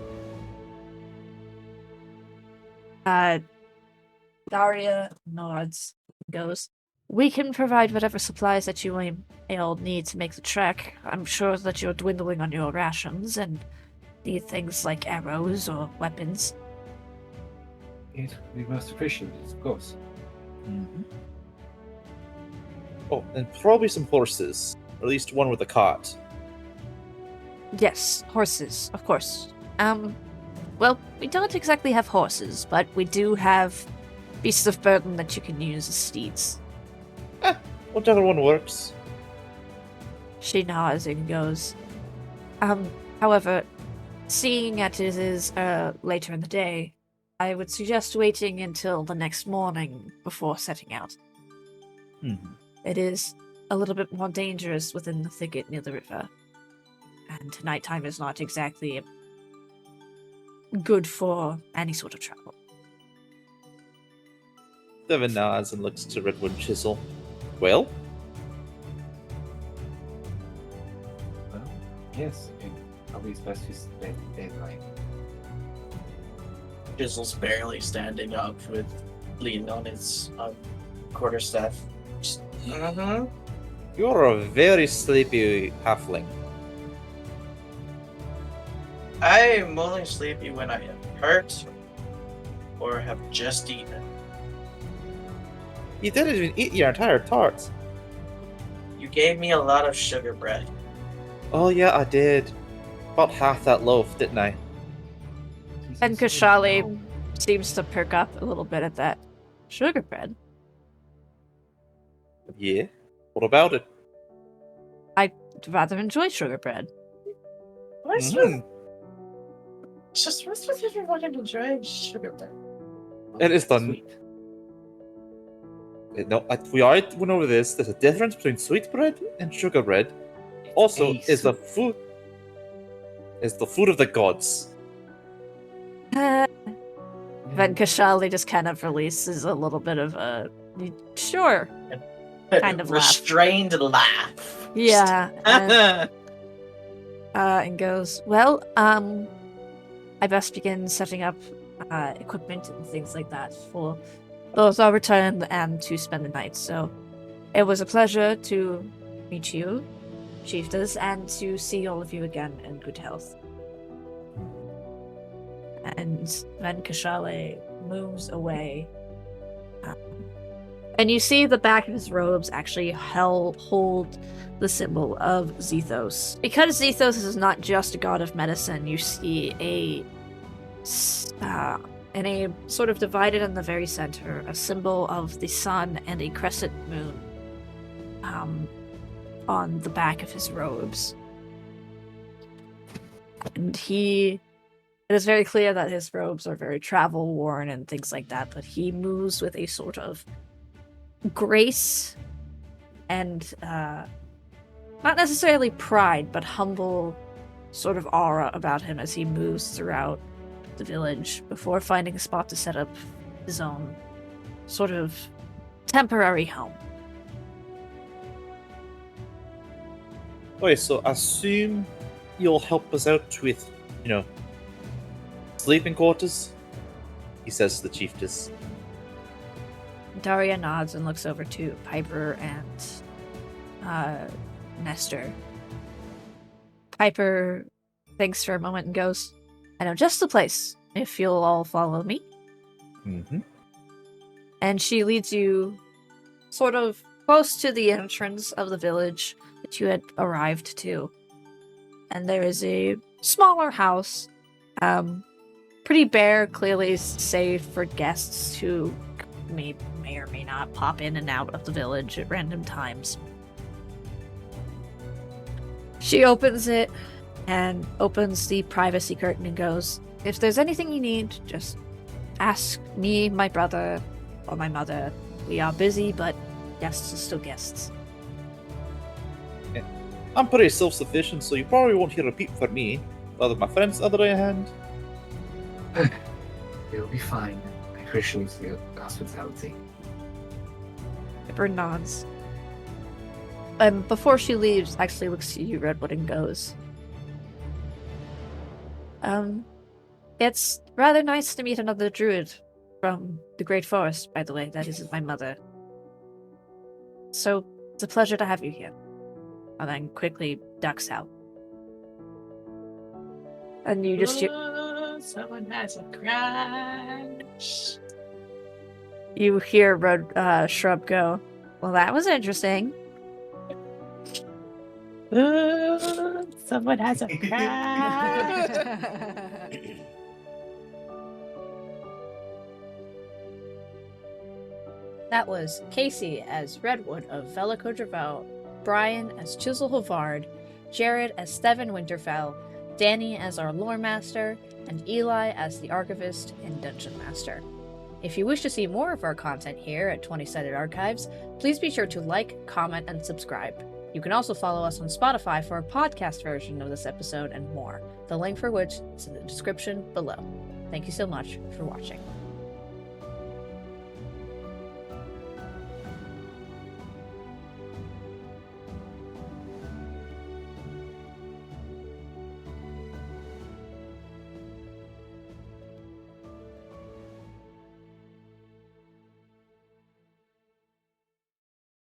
Daria nods and goes, We can provide whatever supplies that you may all need to make the trek. I'm sure that you're dwindling on your rations and need things like arrows or weapons. It would be most appreciated, of course. Mm-hmm. Oh, and probably some horses. Or at least one with a cart. Yes, horses, of course. Well, we don't exactly have horses, but we do have beasts of burden that you can use as steeds. Whichever one works. She nods and goes, however, seeing that it is later in the day, I would suggest waiting until the next morning before setting out. Mm-hmm. It is a little bit more dangerous within the thicket near the river, and nighttime is not exactly good for any sort of travel. Devin nods and looks to Redwood Chisel. Well? Well, yes, it probably is best to spend daylight. Jizzle's barely standing up with leaning on his quarterstaff. Mm-hmm. You're a very sleepy halfling. I'm only sleepy when I am hurt or have just eaten. You didn't even eat your entire tart. You gave me a lot of sugar bread. Oh yeah, I did. About half that loaf, didn't I? And Kashali seems to perk up a little bit at that. Sugar bread? Yeah. What about it? I'd rather enjoy sugar bread. What's Mhm. what's with everyone enjoying sugar bread? It is done. Sweet. No, we already went over this. There's a difference between sweet bread and sugar bread. Also, is the food of the gods. Then Kashali just kind of releases a little bit of a sure kind of laugh. Restrained laugh. Yeah. And goes, well, I best begin setting up equipment and things like that for both our return and to spend the night. So it was a pleasure to meet you, Chieftas, and to see all of you again in good health. And then Kashale moves away. And you see the back of his robes actually hold the symbol of Zethos. Because Zethos is not just a god of medicine, you see in a sort of divided in the very center, a symbol of the sun and a crescent moon on the back of his robes. And it is very clear that his robes are very travel worn and things like that, but he moves with a sort of grace and not necessarily pride, but humble sort of aura about him as he moves throughout the village before finding a spot to set up his own sort of temporary home. Okay, so assume you'll help us out with, sleeping quarters? He says to the chiefess. Daria nods and looks over to Piper and Nestor. Piper thinks for a moment and goes, I know just the place, if you'll all follow me. Mm-hmm. And she leads you sort of close to the entrance of the village that you had arrived to. And there is a smaller house, pretty bare, clearly safe for guests who may or may not pop in and out of the village at random times. She opens it and opens the privacy curtain and goes, if there's anything you need, just ask me, my brother, or my mother. We are busy, but guests are still guests. I'm pretty self-sufficient, so you probably won't hear a peep from me. Other my friends, on the other hand. It'll be fine. I appreciate your hospitality. Pipper nods. And before she leaves, actually looks to you, Redwood, and goes, it's rather nice to meet another druid from the Great Forest, by the way. That is my mother. So, it's a pleasure to have you here. And then quickly ducks out. And you just Someone has a crush. you hear Red Shrub go, well, that was interesting. Someone has a crush. That was Casey as Redwood of Velico Dravel, Brian as Chisel Havard, Jared as Steven Winterfell, Danny as our lore master, and Eli as the Archivist and Dungeon Master. If you wish to see more of our content here at 20-Sided Archives, please be sure to like, comment, and subscribe. You can also follow us on Spotify for a podcast version of this episode and more, the link for which is in the description below. Thank you so much for watching.